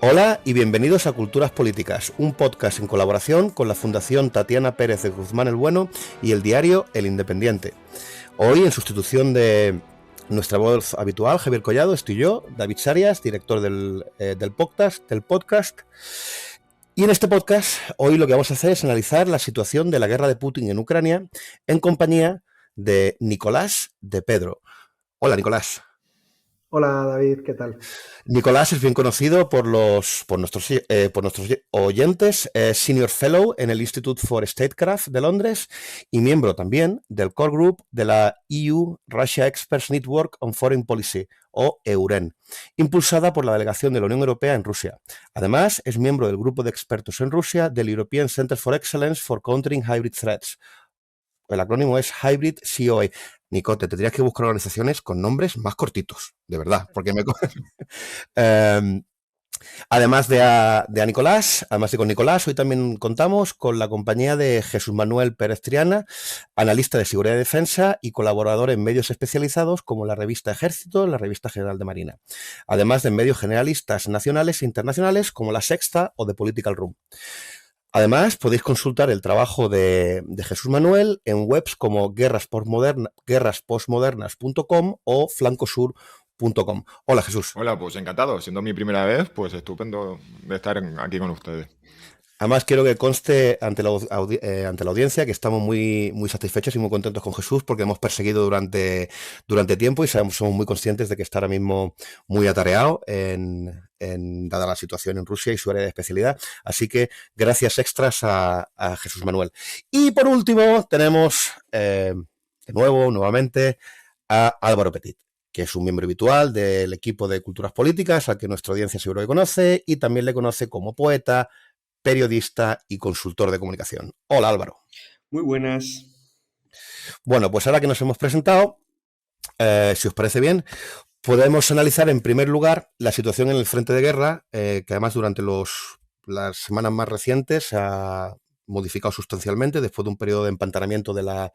Hola y bienvenidos a Culturas Políticas, un podcast en colaboración con la Fundación Tatiana Pérez de Guzmán el Bueno y el diario El Independiente. Hoy, en sustitución de nuestra voz habitual, Javier Collado, estoy yo, David Sarias, director del podcast. Y en este podcast, hoy lo que vamos a hacer es analizar la situación de la guerra de Putin en Ucrania en compañía de Nicolás de Pedro. Hola, Nicolás. Hola David, ¿qué tal? Nicolás es bien conocido por nuestros oyentes, Senior Fellow en el Institute for Statecraft de Londres y miembro también del Core Group de la EU Russia Experts Network on Foreign Policy, o EUREN, impulsada por la delegación de la Unión Europea en Rusia. Además, es miembro del grupo de expertos en Rusia del European Center for Excellence for Countering Hybrid Threats. El acrónimo es Hybrid COA. Nico, te tendrías que buscar organizaciones con nombres más cortitos, de verdad, porque me... Además de Nicolás, además de con Nicolás, hoy también contamos con la compañía de Jesús Manuel Pérez Triana, analista de seguridad y defensa y colaborador en medios especializados como la revista Ejército, la revista General de Marina, además de medios generalistas nacionales e internacionales como La Sexta o The Political Room. Además, podéis consultar el trabajo de Jesús Manuel en webs como guerraspostmodernas.com o flancosur.com. Hola, Jesús. Hola, pues encantado. Siendo mi primera vez, pues estupendo de estar aquí con ustedes. Además, quiero que conste ante la audiencia que estamos muy satisfechos y muy contentos con Jesús porque hemos perseguido durante tiempo y somos muy conscientes de que está ahora mismo muy atareado dada la situación en Rusia y su área de especialidad. Así que gracias extras a Jesús Manuel. Y por último, tenemos nuevamente a Álvaro Petit, que es un miembro habitual del equipo de Culturas Políticas, al que nuestra audiencia seguro que conoce, y también le conoce como poeta, periodista y consultor de comunicación. Hola, Álvaro. Muy buenas. Bueno, pues ahora que nos hemos presentado, si os parece bien, podemos analizar en primer lugar la situación en el frente de guerra, que además durante las semanas más recientes se ha modificado sustancialmente después de un periodo de empantanamiento de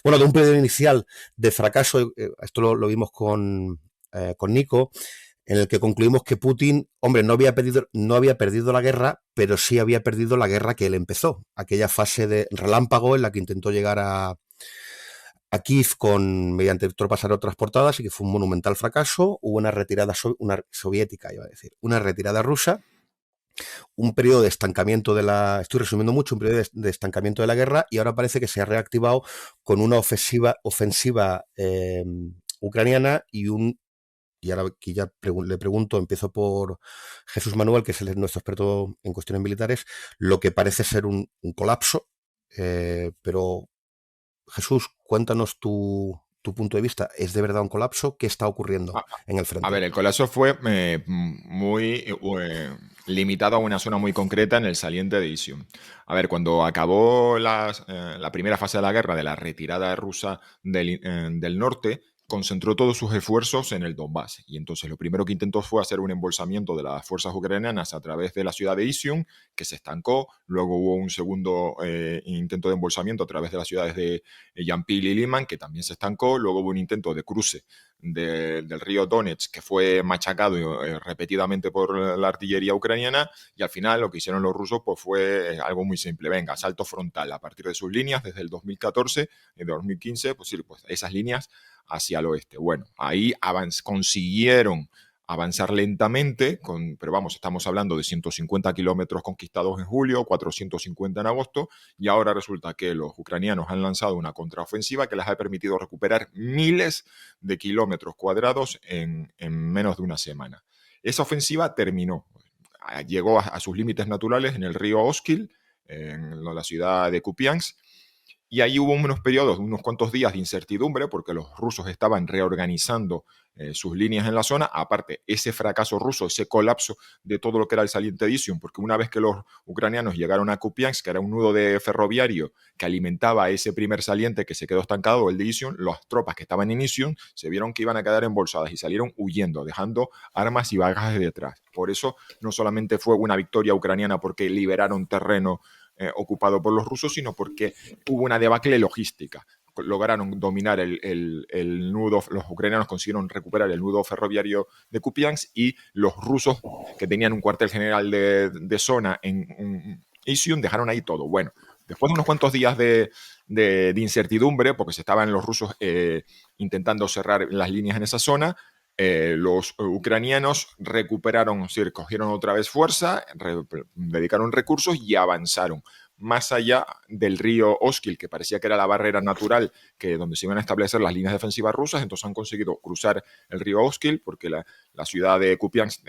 un periodo inicial de fracaso. Esto lo vimos con Nico, en el que concluimos que Putin, hombre, no había perdido la guerra, pero sí había perdido la guerra que él empezó, aquella fase de relámpago en la que intentó llegar a Kiev mediante tropas aerotransportadas y que fue un monumental fracaso. Hubo una retirada soviética, iba a decir, una retirada rusa, un periodo de estancamiento estoy resumiendo mucho, un periodo de estancamiento de la guerra, y ahora parece que se ha reactivado con una ofensiva ucraniana y ahora aquí ya le pregunto, empiezo por Jesús Manuel, que es nuestro experto en cuestiones militares, lo que parece ser un colapso, pero Jesús, cuéntanos tu punto de vista. ¿Es de verdad un colapso? ¿Qué está ocurriendo en el frente? A ver, el colapso fue muy limitado a una zona muy concreta en el saliente de Izium. A ver, cuando acabó la primera fase de la guerra, de la retirada rusa del norte, concentró todos sus esfuerzos en el Donbass. Y entonces lo primero que intentó fue hacer un embolsamiento de las fuerzas ucranianas a través de la ciudad de Izium, que se estancó. Luego hubo un segundo intento de embolsamiento a través de las ciudades de Yampil y Liman, que también se estancó. Luego hubo un intento de cruce del río Donetsk, que fue machacado repetidamente por la artillería ucraniana, y al final lo que hicieron los rusos pues fue algo muy simple. Venga, asalto frontal a partir de sus líneas desde el 2014 y 2015, pues sí, pues esas líneas hacia el oeste. Bueno, ahí consiguieron avanzar lentamente, pero vamos, estamos hablando de 150 kilómetros conquistados en julio, 450 en agosto, y ahora resulta que los ucranianos han lanzado una contraofensiva que les ha permitido recuperar miles de kilómetros cuadrados en menos de una semana. Esa ofensiva terminó, llegó a sus límites naturales en el río Oskil, en la ciudad de Kupiansk, y ahí hubo unos periodos, unos cuantos días de incertidumbre porque los rusos estaban reorganizando sus líneas en la zona. Aparte, ese fracaso ruso, ese colapso de todo lo que era el saliente de Izium, porque una vez que los ucranianos llegaron a Kupiansk, que era un nudo de ferroviario que alimentaba ese primer saliente que se quedó estancado, el de Izium, las tropas que estaban en Izium se vieron que iban a quedar embolsadas y salieron huyendo, dejando armas y bagajes detrás. Por eso no solamente fue una victoria ucraniana porque liberaron terreno ocupado por los rusos, sino porque hubo una debacle logística. lograron dominar el nudo, los ucranianos consiguieron recuperar el nudo ferroviario de Kupiansk, y los rusos, que tenían un cuartel general de zona en Izium, dejaron ahí todo. Bueno, después de unos cuantos días de incertidumbre, porque se estaban los rusos intentando cerrar las líneas en esa zona, los ucranianos recuperaron, es decir, cogieron otra vez fuerza, dedicaron recursos y avanzaron más allá del río Oskil, que parecía que era la barrera natural donde se iban a establecer las líneas defensivas rusas. Entonces han conseguido cruzar el río Oskil, porque la ciudad de Kupiansk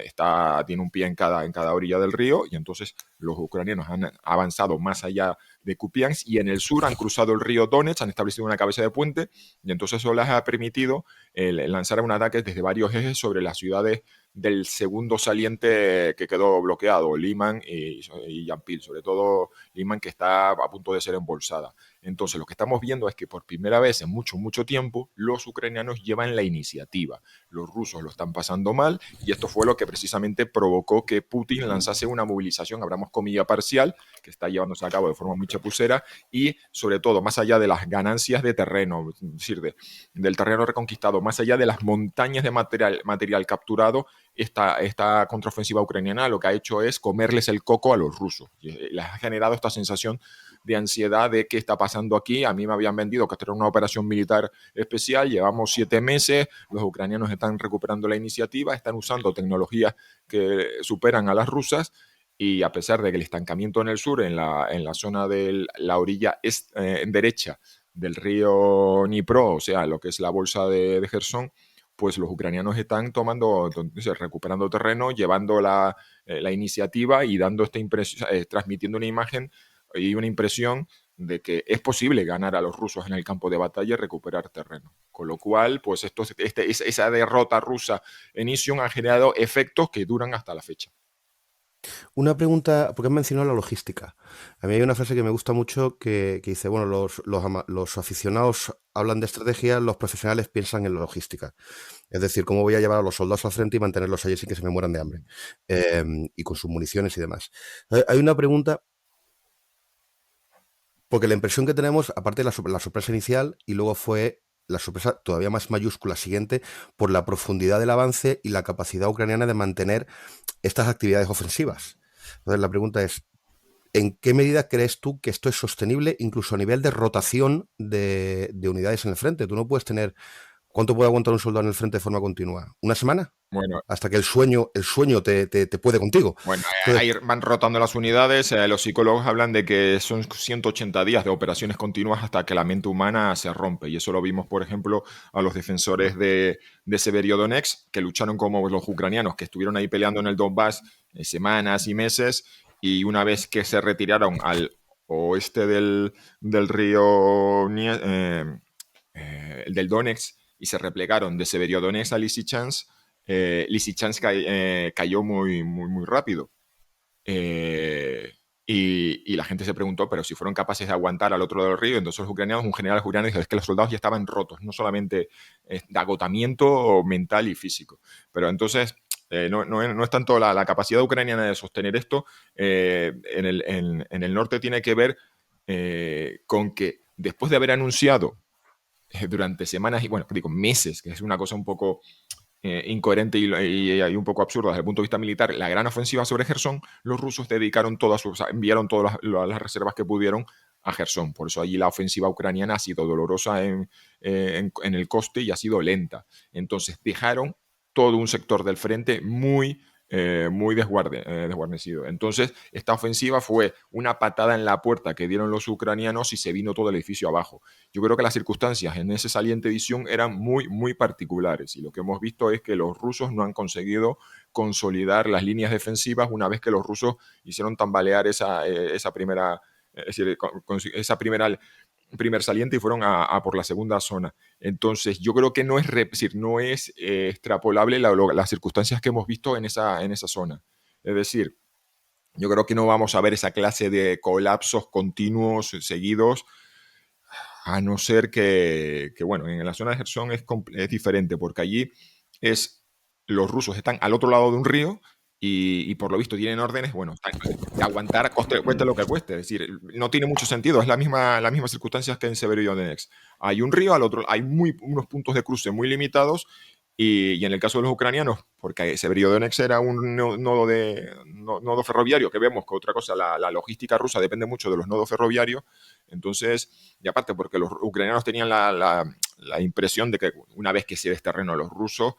tiene un pie en cada orilla del río, y entonces los ucranianos han avanzado más allá de Kupiansk, y en el sur han cruzado el río Donetsk, han establecido una cabeza de puente, y entonces eso les ha permitido lanzar un ataque desde varios ejes sobre las ciudades del segundo saliente que quedó bloqueado, Liman y Yampil, sobre todo Liman, que está a punto de ser embolsada. Entonces lo que estamos viendo es que por primera vez en mucho tiempo los ucranianos llevan la iniciativa. Los rusos lo están pasando mal, y esto fue lo que precisamente provocó que Putin lanzase una movilización, abramos comilla, parcial, que está llevándose a cabo de forma muy chapucera, y sobre todo, más allá de las ganancias de terreno, es decir, del terreno reconquistado, más allá de las montañas de material capturado, esta contraofensiva ucraniana lo que ha hecho es comerles el coco a los rusos. Y les ha generado esta sensación de ansiedad de qué está pasando aquí. A mí me habían vendido que esto era una operación militar especial, llevamos 7 meses, los ucranianos están recuperando la iniciativa, están usando tecnologías que superan a las rusas, y a pesar de que el estancamiento en el sur, en la zona de la orilla derecha del río Dnipro, o sea, lo que es la bolsa de Jersón, pues los ucranianos están recuperando terreno, llevando la iniciativa y dando transmitiendo una imagen y una impresión de que es posible ganar a los rusos en el campo de batalla y recuperar terreno. Con lo cual, pues esa derrota rusa en Izium ha generado efectos que duran hasta la fecha. Una pregunta, porque has mencionado la logística. A mí hay una frase que me gusta mucho que dice, bueno, los aficionados hablan de estrategia, los profesionales piensan en la logística. Es decir, cómo voy a llevar a los soldados al frente y mantenerlos allí sin que se me mueran de hambre. Y con sus municiones y demás. Hay una pregunta, porque la impresión que tenemos, aparte de la sorpresa inicial, y luego fue la sorpresa todavía más mayúscula siguiente, por la profundidad del avance y la capacidad ucraniana de mantener estas actividades ofensivas. Entonces la pregunta es, ¿en qué medida crees tú que esto es sostenible, incluso a nivel de rotación de unidades en el frente? Tú no puedes tener... ¿Cuánto puede aguantar un soldado en el frente de forma continua? ¿Una semana? Bueno, hasta que el sueño te puede contigo. Bueno, Entonces, ahí van rotando las unidades. Los psicólogos hablan de que son 180 días de operaciones continuas hasta que la mente humana se rompe. Y eso lo vimos, por ejemplo, a los defensores de Severodonetsk, que lucharon como los ucranianos, que estuvieron ahí peleando en el Donbass semanas y meses. Y una vez que se retiraron al oeste del río del Donetsk, y se replegaron de Severodonetsk a Lysychansk, Lysychansk cayó muy rápido. Y la gente se preguntó, pero si fueron capaces de aguantar al otro lado del río. Entonces los ucranianos, un general ucraniano dijo, es que los soldados ya estaban rotos, no solamente de agotamiento mental y físico. Pero entonces no es tanto la capacidad ucraniana de sostener esto. En el norte tiene que ver con que después de haber anunciado durante semanas y, bueno, digo meses, que es una cosa un poco incoherente y un poco absurda desde el punto de vista militar, la gran ofensiva sobre Jersón, los rusos dedicaron enviaron todas las reservas que pudieron a Jersón. Por eso allí la ofensiva ucraniana ha sido dolorosa en el coste y ha sido lenta. Entonces dejaron todo un sector del frente muy desguarnecido. Entonces, esta ofensiva fue una patada en la puerta que dieron los ucranianos y se vino todo el edificio abajo. Yo creo que las circunstancias en ese saliente edición eran muy particulares, y lo que hemos visto es que los rusos no han conseguido consolidar las líneas defensivas una vez que los rusos hicieron tambalear esa primera, es decir, primer saliente, y fueron a por la segunda zona. Entonces, yo creo que no es extrapolable las circunstancias que hemos visto en esa zona. Es decir, yo creo que no vamos a ver esa clase de colapsos continuos, seguidos, a no ser bueno, en la zona de Jersón es diferente, porque allí los rusos están al otro lado de un río y por lo visto tienen órdenes, bueno, de aguantar cueste lo que cueste. Es decir, no tiene mucho sentido, es las mismas circunstancias que en Severodonetsk. Hay un río, al otro hay unos puntos de cruce muy limitados y en el caso de los ucranianos, porque Severodonetsk era un nodo ferroviario, que vemos que otra cosa, la logística rusa depende mucho de los nodos ferroviarios, entonces, y aparte porque los ucranianos tenían la impresión de que una vez que se des terreno a los rusos,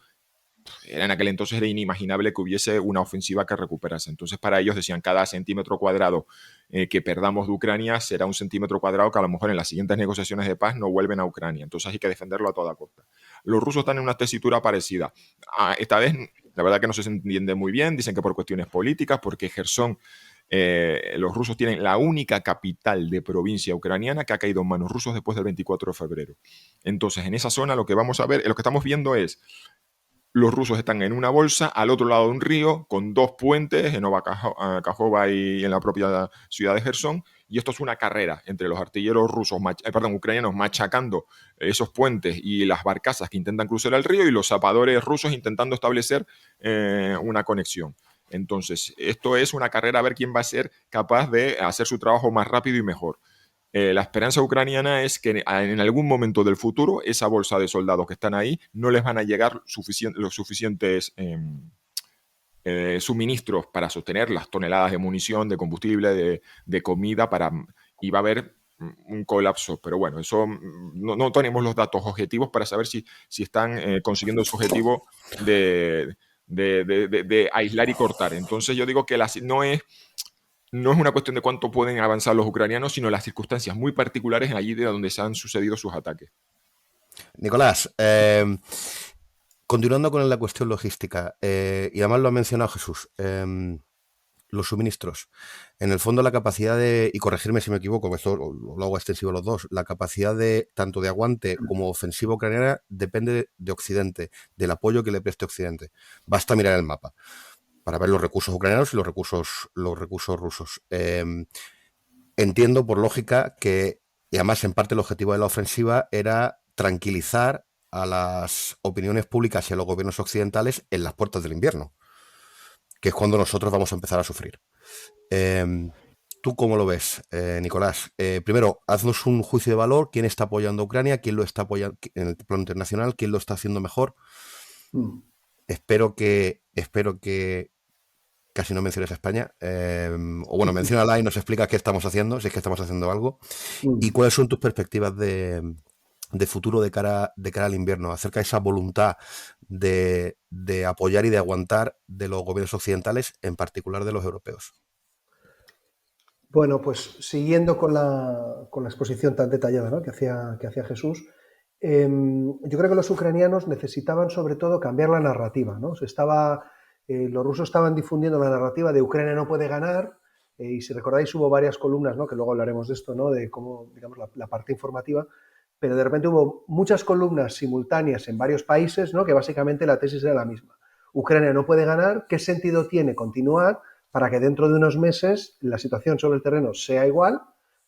en aquel entonces era inimaginable que hubiese una ofensiva que recuperase. Entonces, para ellos decían, cada centímetro cuadrado que perdamos de Ucrania será un centímetro cuadrado que a lo mejor en las siguientes negociaciones de paz no vuelven a Ucrania. Entonces hay que defenderlo a toda costa. Los rusos están en una tesitura parecida. Esta vez, la verdad que no se entiende muy bien. Dicen que por cuestiones políticas, porque Gerson, los rusos tienen la única capital de provincia ucraniana que ha caído en manos rusas después del 24 de febrero. Entonces, en esa zona lo que vamos a ver, lo que estamos viendo es los rusos están en una bolsa al otro lado de un río con dos puentes en Nova Kajova y en la propia ciudad de Gerson, y esto es una carrera entre los artilleros ucranianos machacando esos puentes y las barcazas que intentan cruzar el río y los zapadores rusos intentando establecer una conexión. Entonces, esto es una carrera a ver quién va a ser capaz de hacer su trabajo más rápido y mejor. La esperanza ucraniana es que en algún momento del futuro esa bolsa de soldados que están ahí no les van a llegar los suficientes suministros para sostener las toneladas de munición, de combustible, de comida, y va a haber un colapso. Pero bueno, eso no tenemos los datos objetivos para saber si están consiguiendo su objetivo de aislar y cortar. Entonces yo digo que no es una cuestión de cuánto pueden avanzar los ucranianos, sino las circunstancias muy particulares allí de donde se han sucedido sus ataques. Nicolás, continuando con la cuestión logística, y además lo ha mencionado Jesús, los suministros. En el fondo la capacidad y corregirme si me equivoco, esto lo hago extensivo a los dos, la capacidad tanto de aguante como ofensiva ucraniana depende de Occidente, del apoyo que le preste Occidente. Basta mirar el mapa para ver los recursos ucranianos y los recursos rusos. Entiendo por lógica que, y además en parte el objetivo de la ofensiva era tranquilizar a las opiniones públicas y a los gobiernos occidentales en las puertas del invierno, que es cuando nosotros vamos a empezar a sufrir. ¿Tú cómo lo ves, Nicolás? Primero, haznos un juicio de valor. ¿Quién está apoyando a Ucrania? ¿Quién lo está apoyando en el plano internacional? ¿Quién lo está haciendo mejor? Espero que casi no menciones a España, o bueno, menciónala y nos explica qué estamos haciendo, si es que estamos haciendo algo, y cuáles son tus perspectivas de futuro de cara al invierno, acerca de esa voluntad de apoyar y de aguantar de los gobiernos occidentales, en particular de los europeos. Bueno, pues siguiendo con la exposición tan detallada, ¿no?, que hacía Jesús, yo creo que los ucranianos necesitaban sobre todo cambiar la narrativa, ¿no? Los rusos estaban difundiendo la narrativa de Ucrania no puede ganar, y si recordáis hubo varias columnas, ¿no?, que luego hablaremos de esto, ¿no?, de cómo, digamos, la parte informativa, pero de repente hubo muchas columnas simultáneas en varios países, ¿no?, que básicamente la tesis era la misma. Ucrania no puede ganar, ¿qué sentido tiene continuar para que dentro de unos meses la situación sobre el terreno sea igual,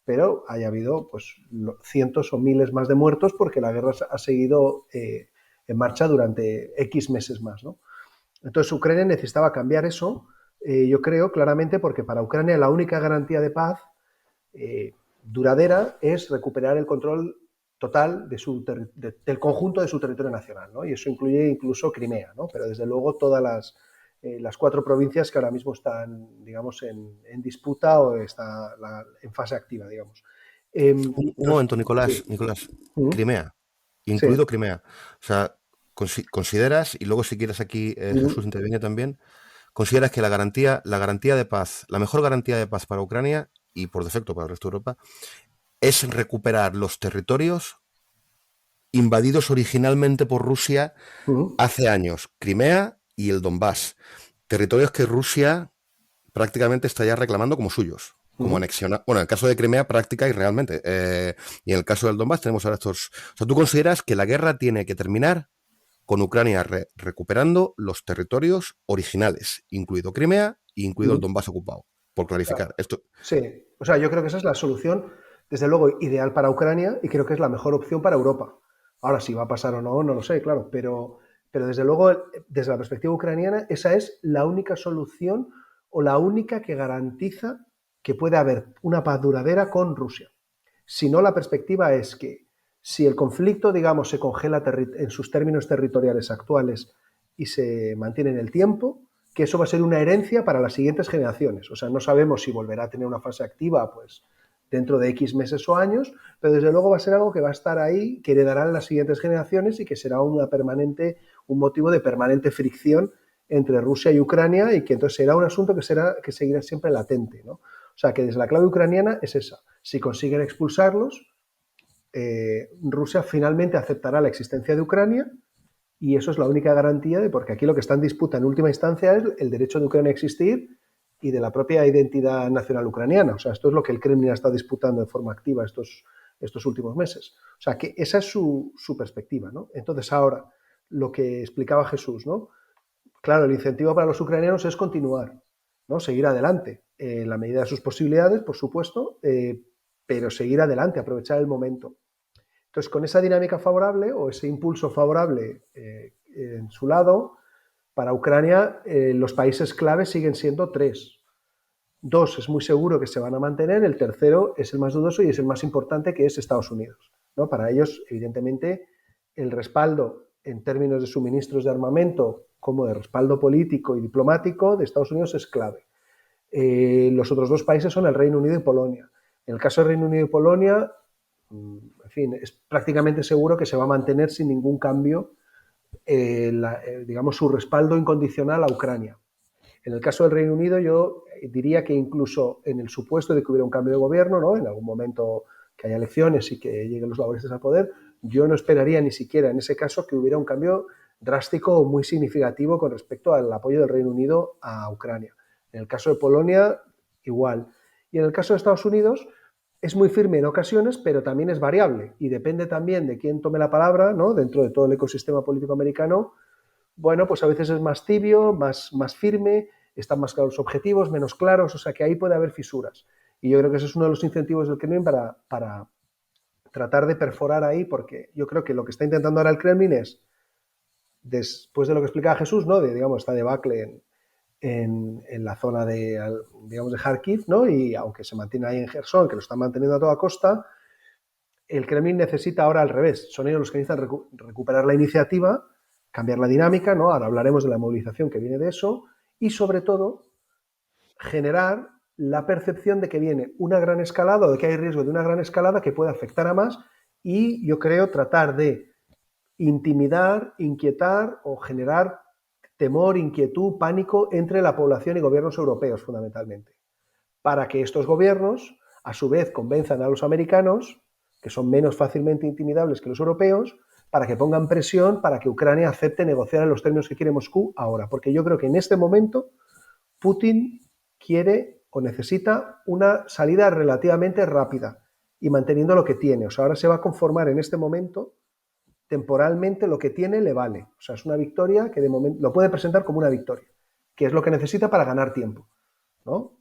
pero haya habido pues cientos o miles más de muertos porque la guerra ha seguido en marcha durante X meses más, ¿no? Entonces Ucrania necesitaba cambiar eso, yo creo claramente, porque para Ucrania la única garantía de paz duradera es recuperar el control total del conjunto de su territorio nacional, ¿no? Y eso incluye incluso Crimea, ¿no? Pero desde luego todas las 4 provincias que ahora mismo están, digamos, en disputa o está en fase activa, digamos. Un momento, Nicolás, sí. Nicolás, Crimea, incluido sí. Crimea. O sea, consideras, y luego si quieres aquí Jesús interviene también, consideras que la garantía de paz, la mejor garantía de paz para Ucrania y por defecto para el resto de Europa, es recuperar los territorios invadidos originalmente por Rusia hace años, Crimea y el Donbass, territorios que Rusia prácticamente está ya reclamando como suyos, como anexionar. Bueno, en el caso de Crimea, práctica y realmente. Y en el caso del Donbass tenemos ahora estos. O sea, ¿tú consideras que la guerra tiene que terminar con Ucrania recuperando los territorios originales, incluido Crimea e incluido el Donbass ocupado? Por clarificar. Claro. Esto. Sí, o sea, yo creo que esa es la solución, desde luego, ideal para Ucrania y creo que es la mejor opción para Europa. Ahora, si va a pasar o no, no lo sé, claro, pero Pero desde luego, desde la perspectiva ucraniana, esa es la única solución o la única que garantiza que puede haber una paz duradera con Rusia. Si no, la perspectiva es que si el conflicto, digamos, se congela en sus términos territoriales actuales y se mantiene en el tiempo, que eso va a ser una herencia para las siguientes generaciones. O sea, no sabemos si volverá a tener una fase activa, pues, dentro de X meses o años, pero desde luego va a ser algo que va a estar ahí, que heredarán las siguientes generaciones y que será un motivo de permanente fricción entre Rusia y Ucrania, y que entonces será un asunto que seguirá siempre latente, ¿no? O sea, que desde la clave ucraniana es esa. Si consiguen expulsarlos, Rusia finalmente aceptará la existencia de Ucrania, y eso es la única garantía de, porque aquí lo que está en disputa en última instancia es el derecho de Ucrania a existir y de la propia identidad nacional ucraniana. O sea, esto es lo que el Kremlin ha estado disputando de forma activa estos últimos meses. O sea, que esa es su perspectiva, ¿no? Entonces ahora, lo que explicaba Jesús, ¿no? Claro, el incentivo para los ucranianos es continuar, ¿no? Seguir adelante, en la medida de sus posibilidades, por supuesto, pero seguir adelante, aprovechar el momento. Entonces, con esa dinámica favorable o ese impulso favorable en su lado, para Ucrania los países clave siguen siendo 3. 2 es muy seguro que se van a mantener, el tercero es el más dudoso y es el más importante, que es Estados Unidos, ¿no? Para ellos, evidentemente, el respaldo en términos de suministros de armamento como de respaldo político y diplomático de Estados Unidos es clave. Los otros 2 países son el Reino Unido y Polonia. En el caso del Reino Unido y Polonia, en fin, es prácticamente seguro que se va a mantener sin ningún cambio, digamos, su respaldo incondicional a Ucrania. En el caso del Reino Unido, yo diría que incluso en el supuesto de que hubiera un cambio de gobierno, ¿no? En algún momento que haya elecciones y que lleguen los laboristas al poder, yo no esperaría ni siquiera en ese caso que hubiera un cambio drástico o muy significativo con respecto al apoyo del Reino Unido a Ucrania. En el caso de Polonia, igual. Y en el caso de Estados Unidos, es muy firme en ocasiones, pero también es variable y depende también de quién tome la palabra, ¿no? Dentro de todo el ecosistema político americano. Bueno, pues a veces es más tibio, más firme, están más claros los objetivos, menos claros, o sea que ahí puede haber fisuras. Y yo creo que ese es uno de los incentivos del Kremlin para tratar de perforar ahí, porque yo creo que lo que está intentando ahora el Kremlin es, después de lo que explicaba Jesús, ¿no? De, digamos, esta debacle en la zona de, digamos, de Kharkiv, ¿no? Y aunque se mantiene ahí en Gerson, que lo están manteniendo a toda costa, el Kremlin necesita ahora al revés. Son ellos los que necesitan recuperar la iniciativa, cambiar la dinámica, ¿no? Ahora hablaremos de la movilización que viene de eso, y sobre todo generar la percepción de que viene una gran escalada o de que hay riesgo de una gran escalada que puede afectar a más, y yo creo tratar de intimidar, inquietar o generar temor, inquietud, pánico entre la población y gobiernos europeos fundamentalmente, para que estos gobiernos a su vez convenzan a los americanos, que son menos fácilmente intimidables que los europeos, para que pongan presión para que Ucrania acepte negociar en los términos que quiere Moscú ahora. Porque yo creo que en este momento Putin quiere o necesita una salida relativamente rápida y manteniendo lo que tiene. O sea, ahora se va a conformar en este momento, temporalmente lo que tiene le vale. O sea, es una victoria que de momento lo puede presentar como una victoria, que es lo que necesita para ganar tiempo, ¿no?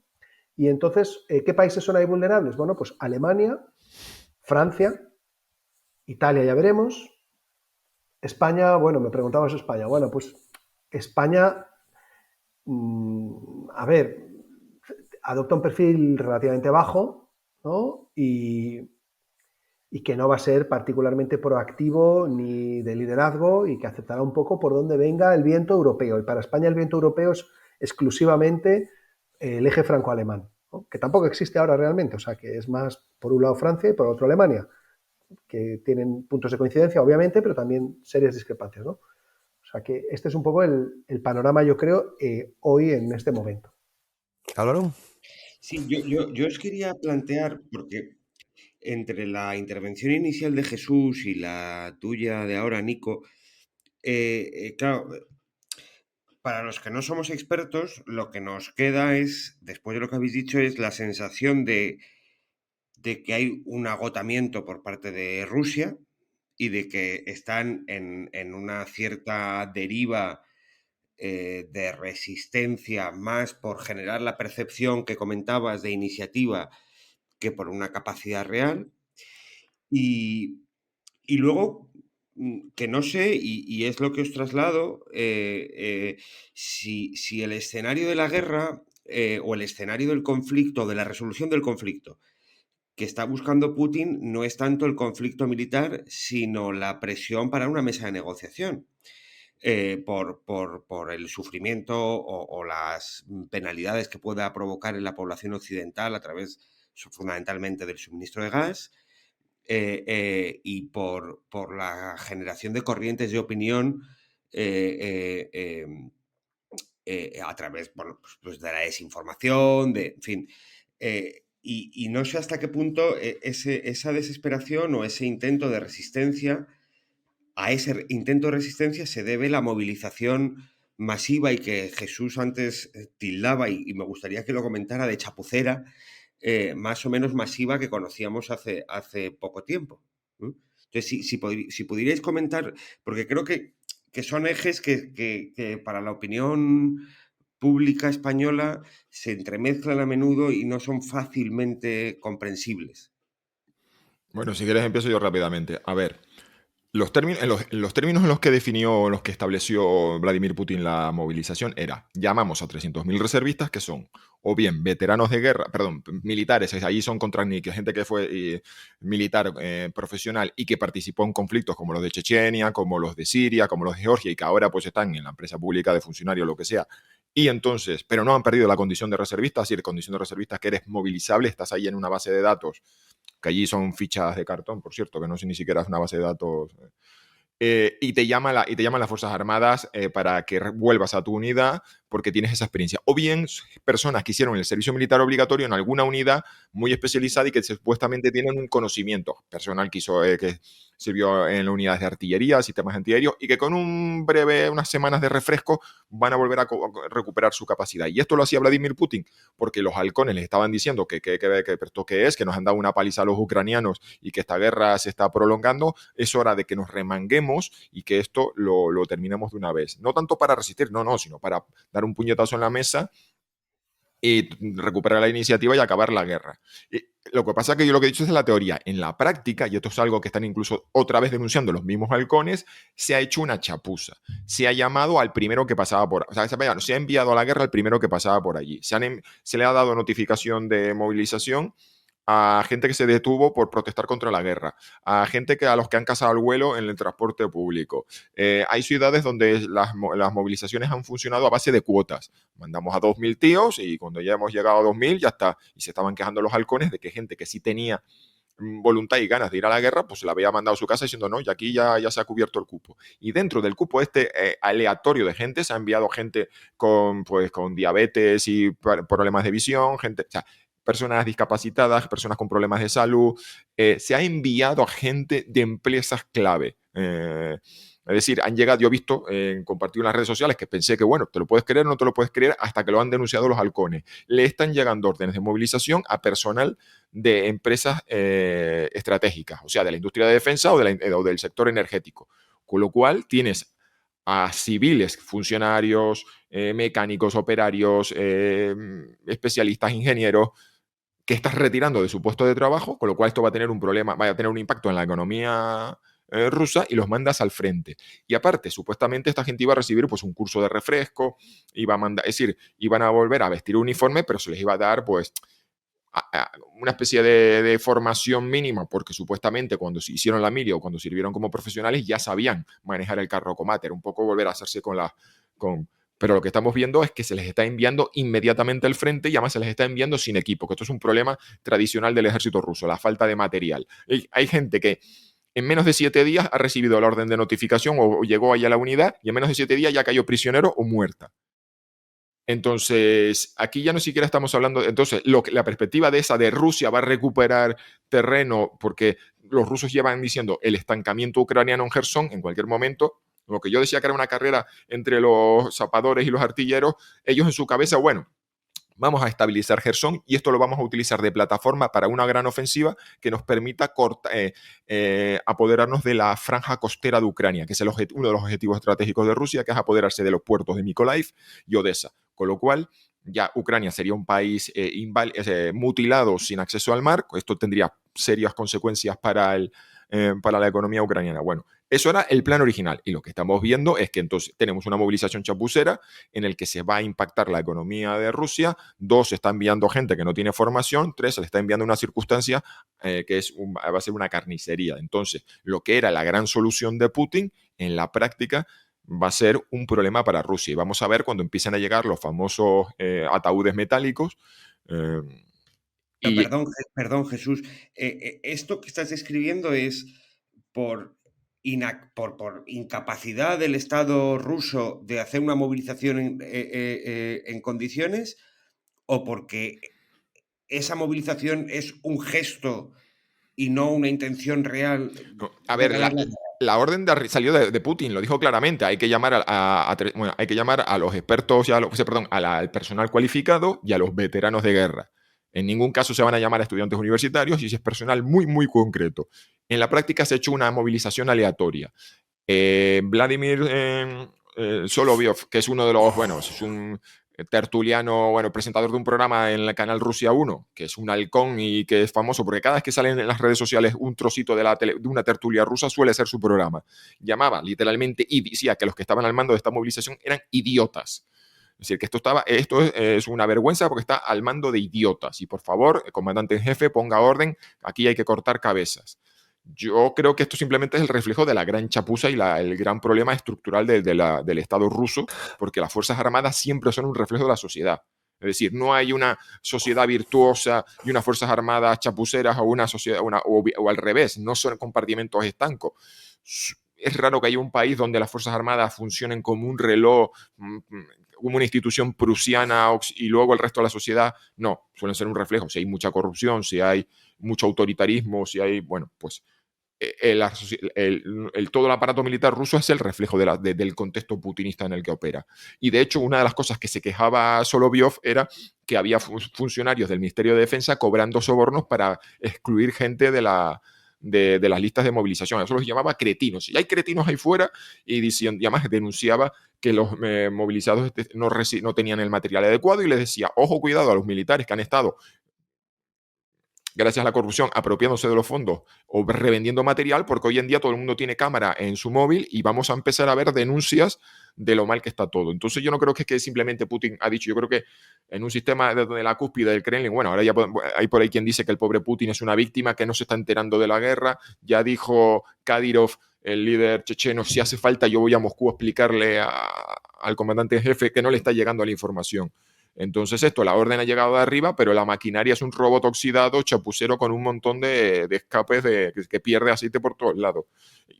Y entonces, ¿qué países son ahí vulnerables? Bueno, pues Alemania, Francia, Italia ya veremos, España, bueno, me preguntabas España, bueno, pues España, a ver, adopta un perfil relativamente bajo, ¿no? Y que no va a ser particularmente proactivo ni de liderazgo y que aceptará un poco por donde venga el viento europeo. Y para España el viento europeo es exclusivamente el eje franco-alemán, ¿no? Que tampoco existe ahora realmente, o sea que es más por un lado Francia y por otro Alemania, que tienen puntos de coincidencia obviamente, pero también serias discrepancias, ¿no? O sea que este es un poco el panorama, yo creo, hoy en este momento. Álvaro. Sí, yo os quería plantear, porque entre la intervención inicial de Jesús y la tuya de ahora, Nico, claro, para los que no somos expertos, lo que nos queda es, después de lo que habéis dicho, es la sensación de que hay un agotamiento por parte de Rusia y de que están en una cierta deriva de resistencia, más por generar la percepción que comentabas de iniciativa que por una capacidad real. Y luego que no sé, y es lo que os traslado, si el escenario de la guerra o el escenario del conflicto, de la resolución del conflicto, que está buscando Putin no es tanto el conflicto militar, sino la presión para una mesa de negociación. Por el sufrimiento o las penalidades que pueda provocar en la población occidental a través fundamentalmente del suministro de gas, y por la generación de corrientes de opinión a través, bueno, pues de la desinformación, en fin. Y no sé hasta qué punto esa desesperación o ese intento de resistencia, a ese intento de resistencia se debe la movilización masiva y que Jesús antes tildaba, y me gustaría que lo comentara, de chapucera, más o menos masiva que conocíamos hace poco tiempo. Entonces, si pudierais comentar, porque creo que son ejes que para la opinión pública española se entremezclan a menudo y no son fácilmente comprensibles. Bueno, si quieres empiezo yo rápidamente. A ver, los términos en los que definió, en los que estableció Vladimir Putin la movilización era: llamamos a 300.000 reservistas que son o bien veteranos de guerra, perdón, militares, ahí son contracniques, gente que fue militar profesional y que participó en conflictos como los de Chechenia, como los de Siria, como los de Georgia y que ahora pues están en la empresa pública de funcionario o lo que sea. Y entonces, pero no han perdido la condición de reservista, es decir, condición de reservista que eres movilizable, estás ahí en una base de datos que allí son fichas de cartón, por cierto, que no sé ni siquiera es una base de datos. Y te llaman las Fuerzas Armadas para que vuelvas a tu unidad porque tienes esa experiencia. O bien personas que hicieron el servicio militar obligatorio en alguna unidad muy especializada y que supuestamente tienen un conocimiento. Personal que sirvió en las unidades de artillería, sistemas antiaéreos, y que con unas semanas de refresco van a volver a recuperar su capacidad. Y esto lo hacía Vladimir Putin porque los halcones les estaban diciendo que esto que es, que nos han dado una paliza a los ucranianos y que esta guerra se está prolongando. Es hora de que nos remanguemos y que esto lo terminemos de una vez. No tanto para resistir, no, sino para dar un puñetazo en la mesa y recuperar la iniciativa y acabar la guerra. Lo que pasa es que yo lo que he dicho es la teoría. En la práctica, y esto es algo que están incluso otra vez denunciando los mismos halcones, se ha hecho una chapuza. Se ha llamado al primero que pasaba por... O sea, se ha enviado a la guerra al primero que pasaba por allí. Se le ha dado notificación de movilización a gente que se detuvo por protestar contra la guerra, a gente a los que han cazado al vuelo en el transporte público. Hay ciudades donde las movilizaciones han funcionado a base de cuotas. Mandamos a 2.000 tíos y cuando ya hemos llegado a 2.000 ya está. Y se estaban quejando los halcones de que gente que sí tenía voluntad y ganas de ir a la guerra, pues se la había mandado a su casa diciendo no, y aquí ya se ha cubierto el cupo. Y dentro del cupo aleatorio de gente, se ha enviado gente con diabetes y problemas de visión, gente... O sea, personas discapacitadas, personas con problemas de salud, se ha enviado a gente de empresas clave. Es decir, han llegado, yo he visto, compartido en las redes sociales, que pensé que, bueno, te lo puedes creer o no te lo puedes creer, hasta que lo han denunciado los halcones. Le están llegando órdenes de movilización a personal de empresas estratégicas, o sea, de la industria de defensa o del sector energético. Con lo cual tienes a civiles, funcionarios, mecánicos, operarios, especialistas, ingenieros, que estás retirando de su puesto de trabajo, con lo cual esto va a tener un impacto en la economía rusa, y los mandas al frente. Y aparte, supuestamente esta gente iba a recibir pues un curso de refresco, es decir, iban a volver a vestir uniforme, pero se les iba a dar pues una especie de formación mínima, porque supuestamente cuando se hicieron la mili o cuando sirvieron como profesionales ya sabían manejar el carro combate, era un poco volver a hacerse pero lo que estamos viendo es que se les está enviando inmediatamente al frente y además se les está enviando sin equipo, que esto es un problema tradicional del ejército ruso, la falta de material. Hay gente que en menos de 7 días ha recibido la orden de notificación o llegó ahí a la unidad y en menos de 7 días ya cayó prisionero o muerta. Entonces, aquí ya no siquiera estamos hablando. Entonces, la perspectiva de Rusia va a recuperar terreno, porque los rusos llevan diciendo el estancamiento ucraniano en Gerson en cualquier momento. Lo que yo decía que era una carrera entre los zapadores y los artilleros, ellos en su cabeza, bueno, vamos a estabilizar Gerson y esto lo vamos a utilizar de plataforma para una gran ofensiva que nos permita apoderarnos de la franja costera de Ucrania, que es uno de los objetivos estratégicos de Rusia, que es apoderarse de los puertos de Mykolaiv y Odessa. Con lo cual, ya Ucrania sería un país mutilado sin acceso al mar. Esto tendría serias consecuencias para la economía ucraniana. Bueno, Eso era el plan original. Y lo que estamos viendo es que entonces tenemos una movilización chapucera en el que se va a impactar la economía de Rusia. 2, se está enviando gente que no tiene formación. 3, se le está enviando una circunstancia que va a ser una carnicería. Entonces, lo que era la gran solución de Putin, en la práctica, va a ser un problema para Rusia. Y vamos a ver cuando empiecen a llegar los famosos ataúdes metálicos. Perdón, Jesús. Esto que estás describiendo es por incapacidad del Estado ruso de hacer una movilización en condiciones, o porque esa movilización es un gesto y no una intención real A de ver, ganar la la orden salió de Putin, lo dijo claramente. Hay que llamar hay que llamar a los expertos, al personal cualificado y a los veteranos de guerra. En ningún caso se van a llamar a estudiantes universitarios y si es personal muy, muy concreto. En la práctica se ha hecho una movilización aleatoria. Vladimir Solovyov, que es uno de los, es un tertuliano, presentador de un programa en el canal Rusia 1, que es un halcón y que es famoso porque cada vez que salen en las redes sociales un trocito de una tertulia rusa suele ser su programa. Llamaba literalmente y decía que los que estaban al mando de esta movilización eran idiotas. Es decir, que esto es una vergüenza porque está al mando de idiotas. Y por favor, el comandante en jefe, ponga orden, aquí hay que cortar cabezas. Yo creo que esto simplemente es el reflejo de la gran chapuza y el gran problema estructural del Estado ruso, porque las Fuerzas Armadas siempre son un reflejo de la sociedad. Es decir, no hay una sociedad virtuosa y unas Fuerzas Armadas chapuceras o una sociedad o al revés, no son compartimentos estancos. Es raro que haya un país donde las Fuerzas Armadas funcionen como un reloj, como una institución prusiana y luego el resto de la sociedad. No, suelen ser un reflejo. Si hay mucha corrupción, si hay mucho autoritarismo, si hay, todo el aparato militar ruso es el reflejo del contexto putinista en el que opera. Y de hecho, una de las cosas que se quejaba Solovyov era que había funcionarios del Ministerio de Defensa cobrando sobornos para excluir gente de las listas de movilización. Eso los llamaba cretinos. Y hay cretinos ahí fuera y además denunciaba que los movilizados no tenían el material adecuado y les decía, ojo, cuidado a los militares que han estado gracias a la corrupción, apropiándose de los fondos o revendiendo material, porque hoy en día todo el mundo tiene cámara en su móvil y vamos a empezar a ver denuncias de lo mal que está todo. Entonces yo no creo que simplemente Putin ha dicho, yo creo que en un sistema de la cúspide del Kremlin, ahora ya hay por ahí quien dice que el pobre Putin es una víctima, que no se está enterando de la guerra, ya dijo Kadyrov, el líder checheno, si hace falta yo voy a Moscú a explicarle al comandante en jefe que no le está llegando la información. Entonces la orden ha llegado de arriba, pero la maquinaria es un robot oxidado, chapucero con un montón de escapes que pierde aceite por todos lados.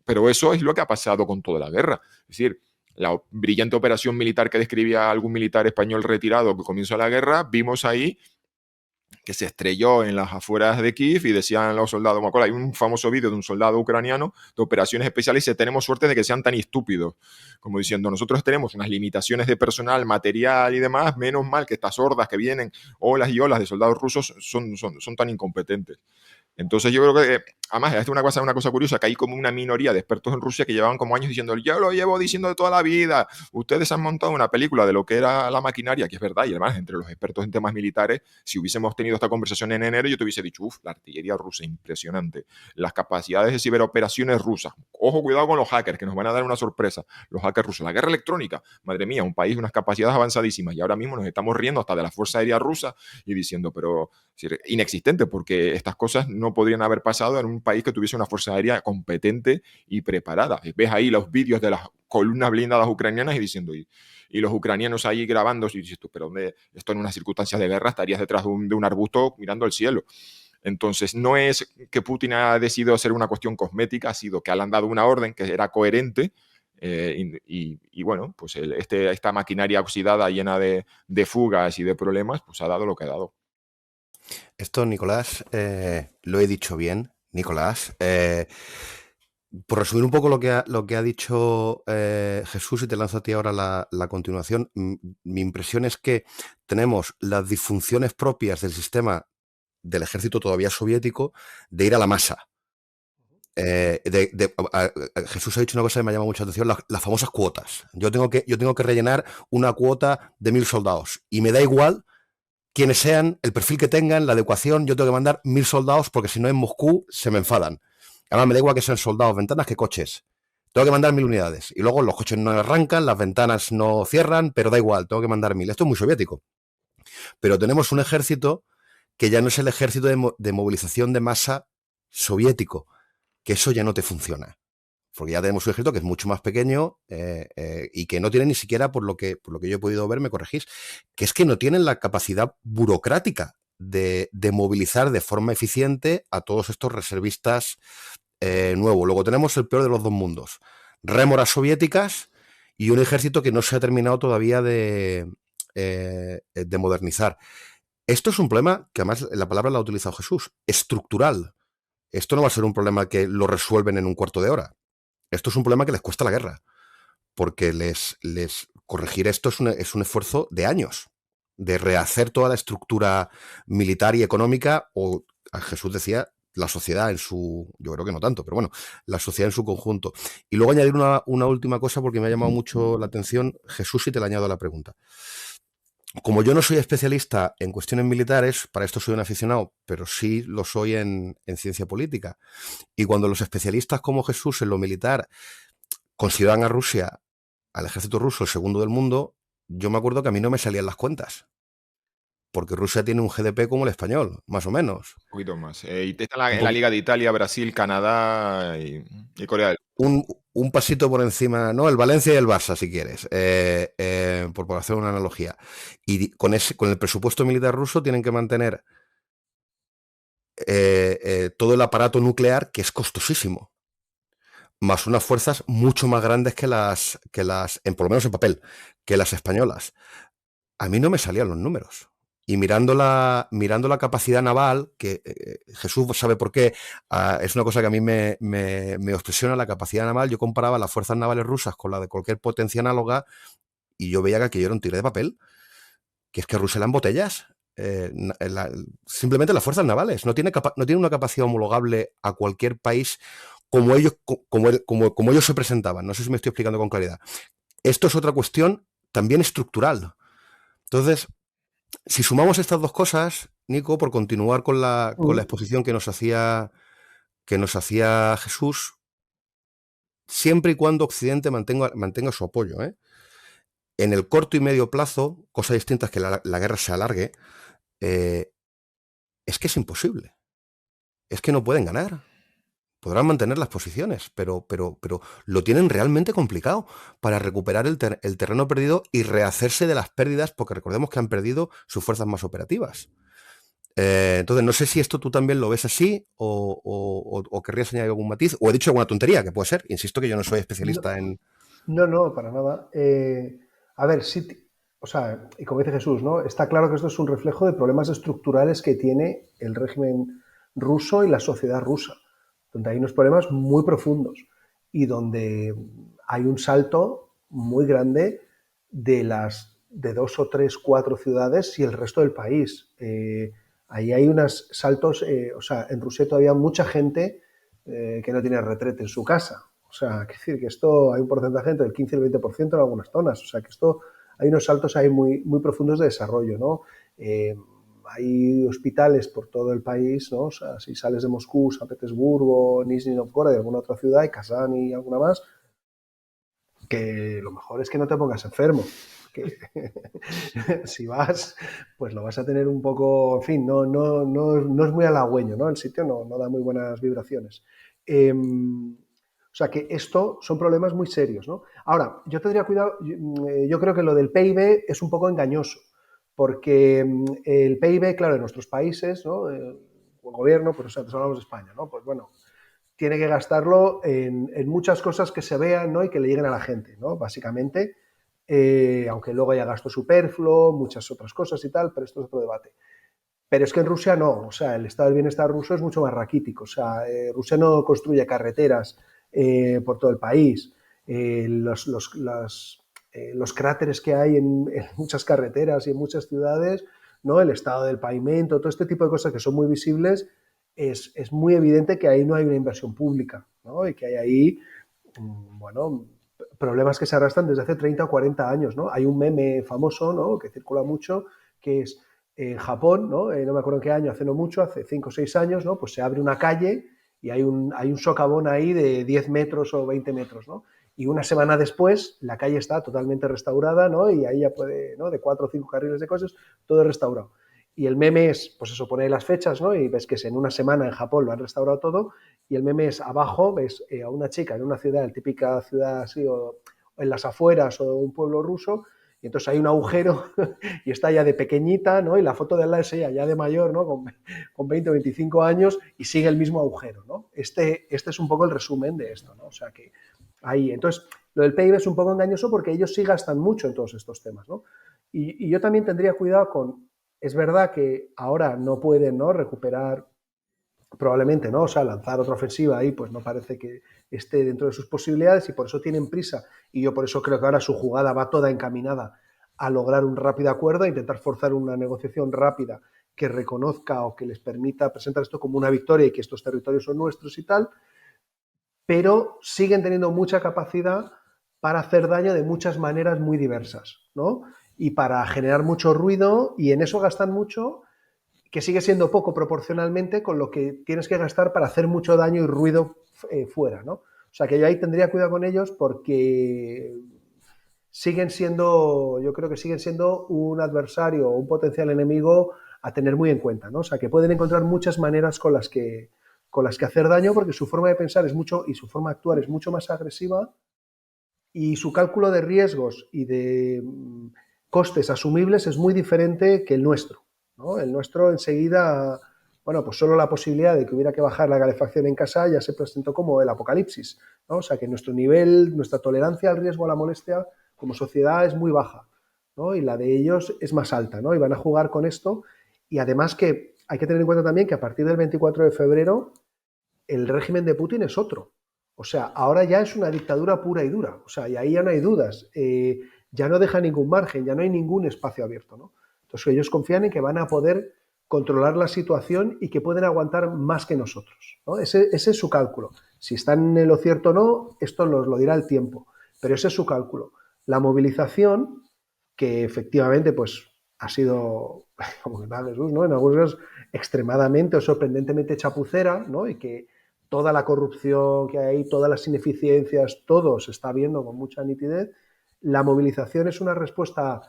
Pero eso es lo que ha pasado con toda la guerra. Es decir, la brillante operación militar que describía algún militar español retirado que comenzó la guerra, vimos ahí que se estrelló en las afueras de Kiev y decían los soldados, me acuerdo, hay un famoso vídeo de un soldado ucraniano de operaciones especiales y dice, tenemos suerte de que sean tan estúpidos, como diciendo, nosotros tenemos unas limitaciones de personal, material y demás, menos mal que estas hordas que vienen, olas y olas de soldados rusos son tan incompetentes. Entonces yo creo que, además, es una cosa curiosa, que hay como una minoría de expertos en Rusia que llevaban como años diciendo, yo lo llevo diciendo de toda la vida, ustedes han montado una película de lo que era la maquinaria, que es verdad, y además entre los expertos en temas militares, si hubiésemos tenido esta conversación en enero, yo te hubiese dicho, la artillería rusa, impresionante, las capacidades de ciberoperaciones rusas, ojo, cuidado con los hackers, que nos van a dar una sorpresa, los hackers rusos, la guerra electrónica, madre mía, un país de unas capacidades avanzadísimas, y ahora mismo nos estamos riendo hasta de la Fuerza Aérea Rusa y diciendo, pero inexistente, porque estas cosas no podrían haber pasado en un país que tuviese una fuerza aérea competente y preparada. Ves ahí los vídeos de las columnas blindadas ucranianas y diciendo, y los ucranianos ahí grabando, y dices tú, pero ¿dónde esto en unas circunstancias de guerra estarías detrás de un arbusto mirando al cielo? Entonces, no es que Putin ha decidido hacer una cuestión cosmética, ha sido que le han dado una orden que era coherente, pues esta maquinaria oxidada llena de fugas y de problemas, pues ha dado lo que ha dado. Esto, Nicolás, lo he dicho bien, Nicolás. Por resumir un poco lo que ha dicho Jesús, y te lanzo a ti ahora la continuación, mi impresión es que tenemos las disfunciones propias del sistema del ejército todavía soviético de ir a la masa. Jesús ha dicho una cosa que me llama mucha atención, las famosas cuotas. Yo tengo que rellenar una cuota de 1000 soldados y me da igual quienes sean, el perfil que tengan, la adecuación, yo tengo que mandar 1000 soldados porque si no en Moscú se me enfadan. Además me da igual que sean soldados, ventanas que coches. tengo que mandar 1000 unidades. Y luego los coches no arrancan, las ventanas no cierran, pero da igual, tengo que mandar 1000. Esto es muy soviético. Pero tenemos un ejército que ya no es el ejército de movilización de masa soviético, que eso ya no te funciona. Porque ya tenemos un ejército que es mucho más pequeño y que no tiene ni siquiera, por lo que yo he podido ver, me corregís, que es que no tienen la capacidad burocrática de movilizar de forma eficiente a todos estos reservistas nuevos. Luego tenemos el peor de los dos mundos. Rémoras soviéticas y un ejército que no se ha terminado todavía de modernizar. Esto es un problema que además la palabra la ha utilizado Jesús, estructural. Esto no va a ser un problema que lo resuelven en un cuarto de hora. Esto es un problema que les cuesta la guerra, porque les corregir esto es un esfuerzo de años, de rehacer toda la estructura militar y económica, o Jesús decía, la sociedad en su, yo creo que no tanto, pero bueno, la sociedad en su conjunto. Y luego añadir una última cosa, porque me ha llamado mucho la atención, Jesús, y te le añado a la pregunta. Como yo no soy especialista en cuestiones militares, para esto soy un aficionado, pero sí lo soy en ciencia política. Y cuando los especialistas como Jesús en lo militar consideran a Rusia, al ejército ruso, el segundo del mundo, yo me acuerdo que a mí no me salían las cuentas. Porque Rusia tiene un GDP como el español, más o menos. Un poquito más. Y está en la Liga de Italia, Brasil, Canadá y Corea del un pasito por encima, ¿no? El Valencia y el Barça, si quieres, por hacer una analogía. Y con el presupuesto militar ruso tienen que mantener todo el aparato nuclear, que es costosísimo, más unas fuerzas mucho más grandes que las por lo menos en papel, que las españolas. A mí no me salían los números. Y mirando la capacidad naval, que Jesús sabe por qué, es una cosa que a mí me obsesiona, la capacidad naval. Yo comparaba las fuerzas navales rusas con la de cualquier potencia análoga y yo veía que aquello era un tiro de papel, que es que Rusia la en botellas. Simplemente las fuerzas navales no tiene una capacidad homologable a cualquier país como ellos se presentaban. No sé si me estoy explicando con claridad. Esto es otra cuestión también estructural. Entonces, si sumamos estas dos cosas, Nico, por continuar con la exposición que nos hacía Jesús, siempre y cuando Occidente mantenga su apoyo, en el corto y medio plazo, cosa distinta es que la guerra se alargue, es que es imposible. Es que no pueden ganar. Podrán mantener las posiciones, pero lo tienen realmente complicado para recuperar el terreno perdido y rehacerse de las pérdidas, porque recordemos que han perdido sus fuerzas más operativas. Entonces, no sé si esto tú también lo ves así o querrías añadir algún matiz, o he dicho alguna tontería, que puede ser. Insisto que yo no soy especialista en... No, para nada. A ver, sí, o sea, y como dice Jesús, ¿no? Está claro que esto es un reflejo de problemas estructurales que tiene el régimen ruso y la sociedad rusa, donde hay unos problemas muy profundos y donde hay un salto muy grande de 2 o 3, 4 ciudades y el resto del país. Ahí hay unos saltos, o sea, en Rusia todavía mucha gente que no tiene retrete en su casa. O sea, es decir, que esto hay un porcentaje entre el 15 y el 20% en algunas zonas. O sea, que esto hay unos saltos ahí muy, muy profundos de desarrollo, ¿no? Hay hospitales por todo el país, ¿no? O sea, si sales de Moscú, San Petersburgo, Nizhny Novgorod, de alguna otra ciudad, y Kazán y alguna más, que lo mejor es que no te pongas enfermo. Que si vas, pues lo vas a tener un poco, en fin, no es muy halagüeño, ¿no? El sitio no da muy buenas vibraciones. O sea que esto son problemas muy serios, ¿no? Ahora, yo tendría cuidado, yo creo que lo del PIB es un poco engañoso, porque el PIB, claro, en nuestros países, ¿no? El gobierno, pues antes hablamos de España, ¿no? Pues bueno, tiene que gastarlo en muchas cosas que se vean, ¿no? Y que le lleguen a la gente, ¿no? Básicamente, aunque luego haya gasto superfluo, muchas otras cosas y tal, pero esto es otro debate. Pero es que en Rusia no, o sea, el estado del bienestar ruso es mucho más raquítico, o sea, Rusia no construye carreteras por todo el país, los cráteres que hay en muchas carreteras y en muchas ciudades, ¿no? El estado del pavimento, todo este tipo de cosas que son muy visibles, es muy evidente que ahí no hay una inversión pública, ¿no? Y que hay ahí, bueno, problemas que se arrastran desde hace 30 o 40 años, ¿no? Hay un meme famoso, ¿no? Que circula mucho, que es en Japón, ¿no? No me acuerdo en qué año, hace no mucho, hace 5 o 6 años, ¿no? Pues se abre una calle y hay un socavón ahí de 10 metros o 20 metros, ¿no? Y una semana después, la calle está totalmente restaurada, ¿no? Y ahí ya puede, ¿no? De 4 o 5 carriles de coches, todo restaurado. Y el meme es, pues eso, pone las fechas, ¿no? Y ves que en una semana en Japón lo han restaurado todo. Y el meme es abajo, ves a una chica en una ciudad, típica ciudad así, o en las afueras o un pueblo ruso, y entonces hay un agujero y está ya de pequeñita, ¿no? Y la foto de la es ella ya de mayor, ¿no? Con 20 o 25 años y sigue el mismo agujero, ¿no? Este es un poco el resumen de esto, ¿no? O sea que ahí, entonces, lo del PIB es un poco engañoso porque ellos sí gastan mucho en todos estos temas, ¿no? Y yo también tendría cuidado con, es verdad que ahora no pueden, ¿no? Recuperar probablemente, ¿no? O sea, lanzar otra ofensiva ahí, pues no parece que esté dentro de sus posibilidades y por eso tienen prisa. Y yo por eso creo que ahora su jugada va toda encaminada a lograr un rápido acuerdo, a intentar forzar una negociación rápida que reconozca o que les permita presentar esto como una victoria y que estos territorios son nuestros y tal, pero siguen teniendo mucha capacidad para hacer daño de muchas maneras muy diversas, ¿no? Y para generar mucho ruido, y en eso gastan mucho, que sigue siendo poco proporcionalmente con lo que tienes que gastar para hacer mucho daño y ruido fuera, ¿no? O sea que yo ahí tendría cuidado con ellos porque siguen siendo, yo creo que siguen siendo un adversario o un potencial enemigo a tener muy en cuenta, ¿no? O sea que pueden encontrar muchas maneras con las que hacer daño porque su forma de pensar es mucho y su forma de actuar es mucho más agresiva y su cálculo de riesgos y de costes asumibles es muy diferente que el nuestro, ¿no? El nuestro enseguida, bueno, pues solo la posibilidad de que hubiera que bajar la calefacción en casa ya se presentó como el apocalipsis, ¿no? O sea que nuestro nivel, nuestra tolerancia al riesgo, a la molestia como sociedad es muy baja, ¿no? Y la de ellos es más alta, ¿no? Y van a jugar con esto y además que hay que tener en cuenta también que a partir del 24 de febrero el régimen de Putin es otro. O sea, ahora ya es una dictadura pura y dura. O sea, y ahí ya no hay dudas. Ya no deja ningún margen, ya no hay ningún espacio abierto, ¿no? Entonces ellos confían en que van a poder controlar la situación y que pueden aguantar más que nosotros, ¿no? Ese es su cálculo. Si están en lo cierto o no, esto lo dirá el tiempo. Pero ese es su cálculo. La movilización, que efectivamente pues, ha sido, como que nada, Jesús, ¿no? En algunos casos extremadamente o sorprendentemente chapucera, ¿no? Y que toda la corrupción que hay, todas las ineficiencias, todo se está viendo con mucha nitidez. La movilización es una respuesta a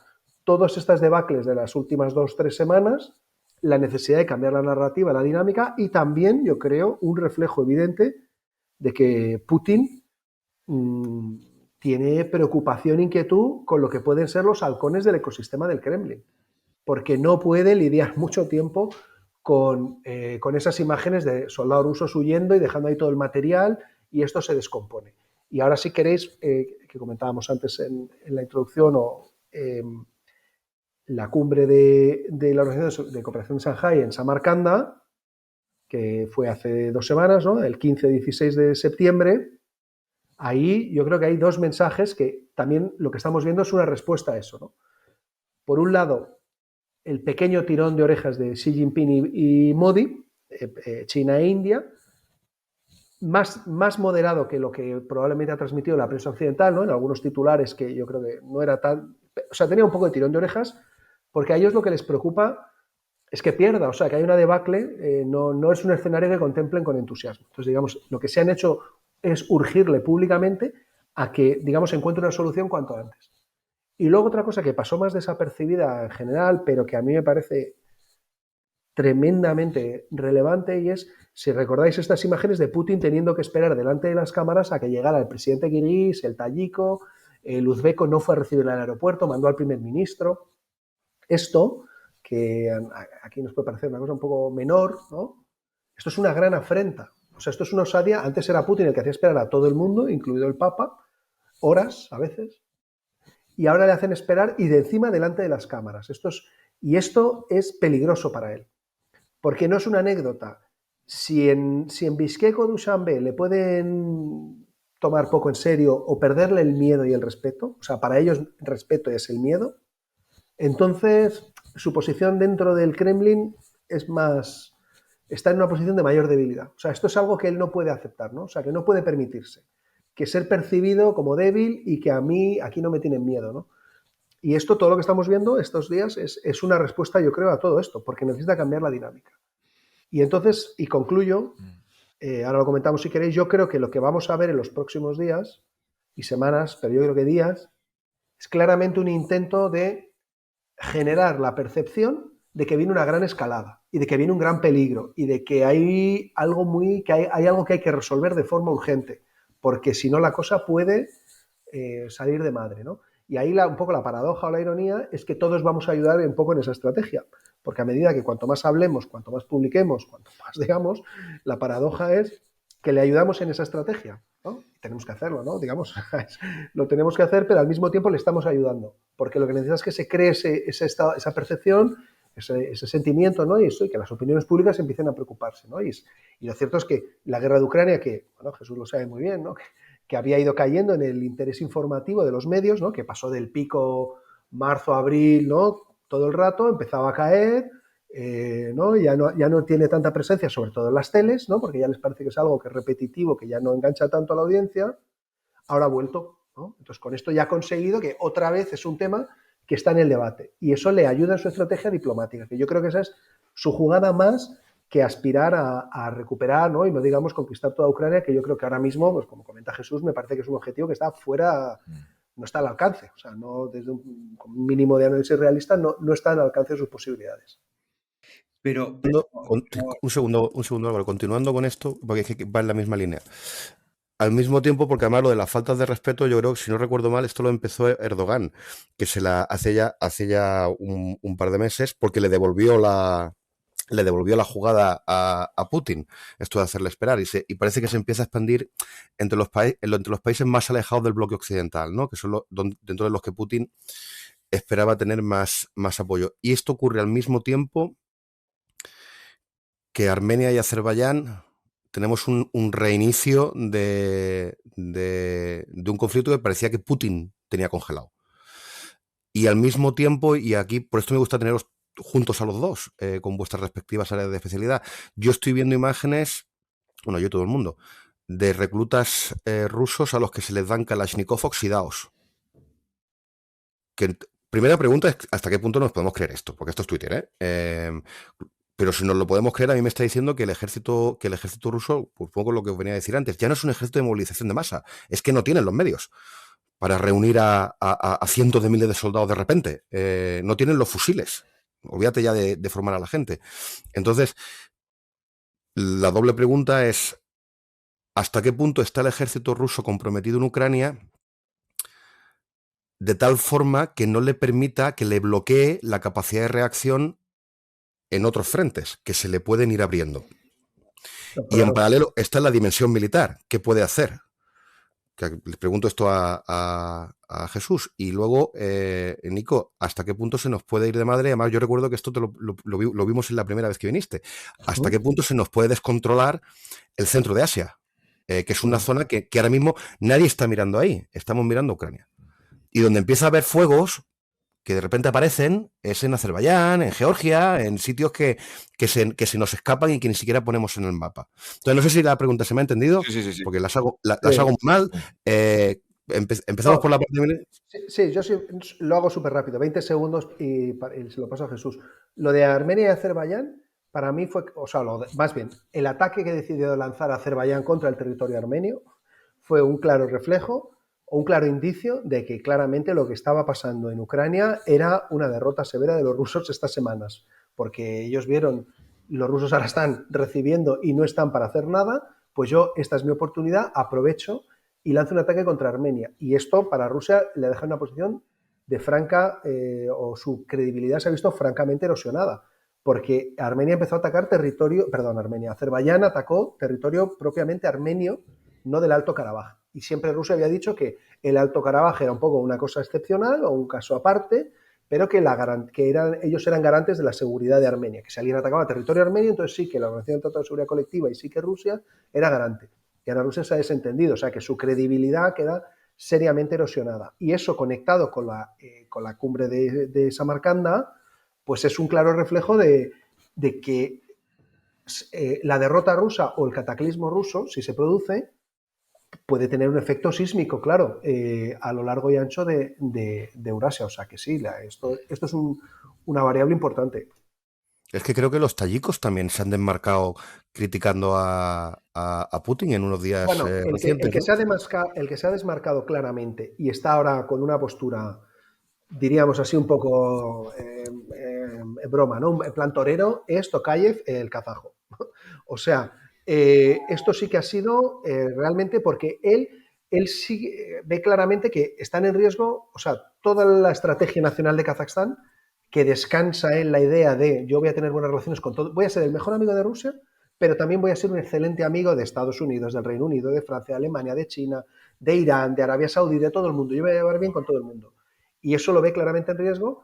todas estas debacles de las últimas 2 o 3 semanas, la necesidad de cambiar la narrativa, la dinámica y también, yo creo, un reflejo evidente de que Putin tiene preocupación, inquietud con lo que pueden ser los halcones del ecosistema del Kremlin, porque no puede lidiar mucho tiempo con esas imágenes de soldados rusos huyendo y dejando ahí todo el material y esto se descompone. Y ahora si queréis, que comentábamos antes en la introducción, o la cumbre de la Organización de Cooperación de Shanghái en Samarcanda, que fue hace 2 semanas, ¿no? El 15-16 de septiembre, ahí yo creo que hay 2 mensajes que también lo que estamos viendo es una respuesta a eso, ¿no? Por un lado, el pequeño tirón de orejas de Xi Jinping y Modi, China e India, más moderado que lo que probablemente ha transmitido la prensa occidental, ¿no? En algunos titulares que yo creo que no era tan... O sea, tenía un poco de tirón de orejas, porque a ellos lo que les preocupa es que pierda, o sea, que hay una debacle, no es un escenario que contemplen con entusiasmo. Entonces, digamos, lo que se han hecho es urgirle públicamente a que, digamos, encuentre una solución cuanto antes. Y luego otra cosa que pasó más desapercibida en general, pero que a mí me parece tremendamente relevante, y es, si recordáis estas imágenes de Putin teniendo que esperar delante de las cámaras a que llegara el presidente kirguís, el tayiko, el uzbeko no fue a recibir al aeropuerto, mandó al primer ministro. Esto, que aquí nos puede parecer una cosa un poco menor, ¿no? Esto es una gran afrenta. O sea, esto es una osadía. Antes era Putin el que hacía esperar a todo el mundo, incluido el Papa, horas a veces, y ahora le hacen esperar y de encima delante de las cámaras. Y esto es peligroso para él, porque no es una anécdota. Si en Bishkek o Dushanbe le pueden tomar poco en serio o perderle el miedo y el respeto, o sea, para ellos respeto es el miedo, entonces su posición dentro del Kremlin está en una posición de mayor debilidad. O sea, esto es algo que él no puede aceptar, ¿no? O sea, que no puede permitirse que ser percibido como débil y que a mí aquí no me tienen miedo, ¿no? Y esto, todo lo que estamos viendo estos días es una respuesta, yo creo, a todo esto, porque necesita cambiar la dinámica. Y entonces, y concluyo, ahora lo comentamos si queréis, yo creo que lo que vamos a ver en los próximos días y semanas, pero yo creo que días, es claramente un intento de generar la percepción de que viene una gran escalada y de que viene un gran peligro y de que hay algo hay algo que hay que resolver de forma urgente, porque si no la cosa puede salir de madre, ¿no? Y ahí un poco la paradoja o la ironía es que todos vamos a ayudar un poco en esa estrategia, porque a medida que cuanto más hablemos, cuanto más publiquemos, cuanto más digamos, la paradoja es que le ayudamos en esa estrategia, ¿no? Tenemos que hacerlo, ¿no? Digamos, lo tenemos que hacer, pero al mismo tiempo le estamos ayudando, porque lo que necesita es que se cree esa percepción, ese sentimiento, ¿no? Y eso, y que las opiniones públicas empiecen a preocuparse, ¿no? Y lo cierto es que la guerra de Ucrania, que, bueno, Jesús lo sabe muy bien, ¿no? Que había ido cayendo en el interés informativo de los medios, ¿no? Que pasó del pico marzo, abril, ¿no? Todo el rato, empezaba a caer, ¿no? Ya no tiene tanta presencia, sobre todo en las teles, ¿no? Porque ya les parece que es algo que es repetitivo, que ya no engancha tanto a la audiencia. Ahora ha vuelto, ¿no? Entonces, con esto ya ha conseguido que otra vez es un tema que está en el debate. Y eso le ayuda en su estrategia diplomática, que yo creo que esa es su jugada más que aspirar a recuperar, ¿no? Y no digamos conquistar toda Ucrania, que yo creo que ahora mismo, pues como comenta Jesús, me parece que es un objetivo que está fuera, no está al alcance. O sea, no desde un mínimo de análisis realista no está al alcance de sus posibilidades. Pero Un segundo, Álvaro, continuando con esto, porque es que va en la misma línea. Al mismo tiempo, porque además lo de las faltas de respeto, yo creo que si no recuerdo mal, esto lo empezó Erdogan, que se la hace ya un par de meses, porque le devolvió la jugada a Putin, esto de hacerle esperar, y parece que se empieza a expandir entre los países más alejados del bloque occidental, ¿no? Que son dentro de los que Putin esperaba tener más apoyo. Y esto ocurre al mismo tiempo que Armenia y Azerbaiyán tenemos un reinicio de un conflicto que parecía que Putin tenía congelado. Y al mismo tiempo, y aquí por esto me gusta teneros juntos a los dos, con vuestras respectivas áreas de especialidad, yo estoy viendo imágenes, bueno, yo todo el mundo, de reclutas rusos a los que se les dan Kalashnikov oxidados. Primera pregunta es hasta qué punto nos podemos creer esto, porque esto es Twitter, pero si nos lo podemos creer, a mí me está diciendo que el ejército ruso, pues poco lo que os venía a decir antes, ya no es un ejército de movilización de masa, es que no tienen los medios para reunir a cientos de miles de soldados de repente. No tienen los fusiles. Olvídate ya de formar a la gente. Entonces, la doble pregunta es, ¿hasta qué punto está el ejército ruso comprometido en Ucrania de tal forma que no le permita, que le bloquee la capacidad de reacción en otros frentes, que se le pueden ir abriendo? Y en paralelo está la dimensión militar. ¿Qué puede hacer? Que les pregunto esto a Jesús. Y luego, Nico, ¿hasta qué punto se nos puede ir de madre? Además, yo recuerdo que esto lo vimos en la primera vez que viniste. ¿Hasta qué punto se nos puede descontrolar el centro de Asia? Que es una zona que ahora mismo nadie está mirando ahí. Estamos mirando Ucrania. Y donde empieza a haber fuegos que de repente aparecen es en Azerbaiyán, en Georgia, en sitios que se nos escapan y que ni siquiera ponemos en el mapa. Entonces, no sé si la pregunta se me ha entendido, Sí. porque las hago muy mal. Empezamos por la parte... Sí, yo sí lo hago súper rápido, 20 segundos y se lo paso a Jesús. Lo de Armenia y Azerbaiyán, para mí fue, o sea, más bien, el ataque que decidió lanzar Azerbaiyán contra el territorio armenio fue un claro reflejo o un claro indicio de que claramente lo que estaba pasando en Ucrania era una derrota severa de los rusos estas semanas, porque ellos vieron, los rusos ahora están recibiendo y no están para hacer nada, pues esta es mi oportunidad, aprovecho y lanzo un ataque contra Armenia. Y esto para Rusia le deja una posición de franca, o su credibilidad se ha visto francamente erosionada, porque Armenia empezó a atacar Azerbaiyán atacó territorio propiamente armenio, no del Alto Karabaj. Y siempre Rusia había dicho que el Alto Karabaj era un poco una cosa excepcional o un caso aparte, pero que ellos eran garantes de la seguridad de Armenia, que si alguien atacaba territorio armenio, entonces sí que la Organización del Tratado de Seguridad Colectiva y sí que Rusia era garante. Y ahora Rusia se ha desentendido, o sea que su credibilidad queda seriamente erosionada. Y eso conectado con la cumbre de Samarcanda, pues es un claro reflejo de que la derrota rusa o el cataclismo ruso, si se produce, puede tener un efecto sísmico, claro, a lo largo y ancho de Eurasia. O sea que sí, esto es una variable importante. Es que creo que los tayikos también se han desmarcado criticando a Putin en unos días Bueno, el recientes, que ¿no? el que se ha desmarcado claramente y está ahora con una postura, diríamos así, un poco en broma, ¿no? En plan torero, es Tokayev, el kazajo. O sea, esto sí que ha sido realmente porque él sí ve claramente que están en riesgo, o sea, toda la estrategia nacional de Kazajstán, que descansa en la idea de yo voy a tener buenas relaciones con todo, voy a ser el mejor amigo de Rusia, pero también voy a ser un excelente amigo de Estados Unidos, del Reino Unido, de Francia, de Alemania, de China, de Irán, de Arabia Saudí, de todo el mundo. Yo me voy a llevar bien con todo el mundo. Y eso lo ve claramente en riesgo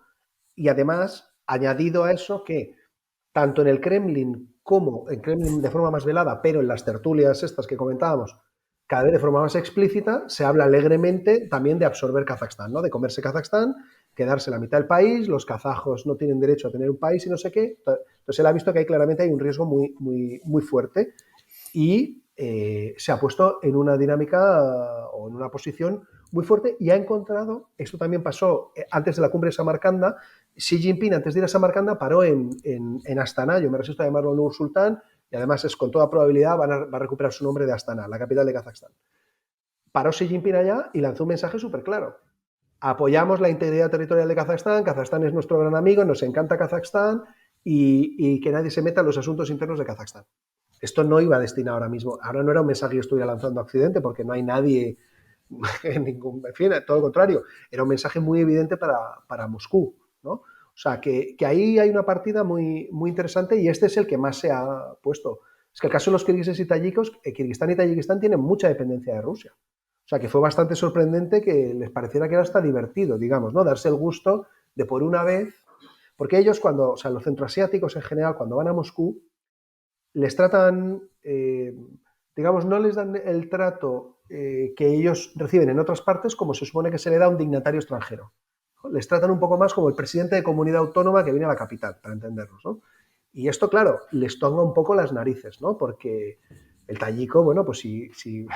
y además, añadido a eso, que tanto en el Kremlin como en Kremlin de forma más velada, pero en las tertulias estas que comentábamos, cada vez de forma más explícita, se habla alegremente también de absorber Kazajstán, ¿no? De comerse Kazajstán, quedarse la mitad del país, los kazajos no tienen derecho a tener un país y no sé qué. Entonces él ha visto que hay claramente hay un riesgo muy fuerte y se ha puesto en una dinámica o en una posición muy fuerte y ha encontrado, esto también pasó antes de la cumbre de Samarcanda, Xi Jinping antes de ir a Samarcanda paró en Astana, yo me resisto a llamarlo Nur Sultán, y además es con toda probabilidad va a recuperar su nombre de Astana, la capital de Kazajstán. Paró Xi Jinping allá y lanzó un mensaje súper claro. Apoyamos la integridad territorial de Kazajstán, Kazajstán es nuestro gran amigo, nos encanta Kazajstán y que nadie se meta en los asuntos internos de Kazajstán. Esto no iba destinado ahora mismo. Ahora no era un mensaje que yo estuviera lanzando a Occidente porque no hay nadie en ningún. En fin, todo lo contrario. Era un mensaje muy evidente para Moscú, ¿no? O sea, que ahí hay una partida muy interesante y este es el que más se ha puesto. Es que el caso de los kirguises y tayikos, Kirguistán y Tayikistán tienen mucha dependencia de Rusia. O sea, que fue bastante sorprendente que les pareciera que era hasta divertido, digamos, ¿no? Darse el gusto de por una vez. Porque ellos, o sea, los centroasiáticos en general, cuando van a Moscú, les tratan, digamos, no les dan el trato que ellos reciben en otras partes como se supone que se le da a un dignatario extranjero. ¿No? Les tratan un poco más como el presidente de comunidad autónoma que viene a la capital, para entendernos, ¿no? Y esto, claro, les toca un poco las narices, ¿no? Porque el tayiko, bueno, pues si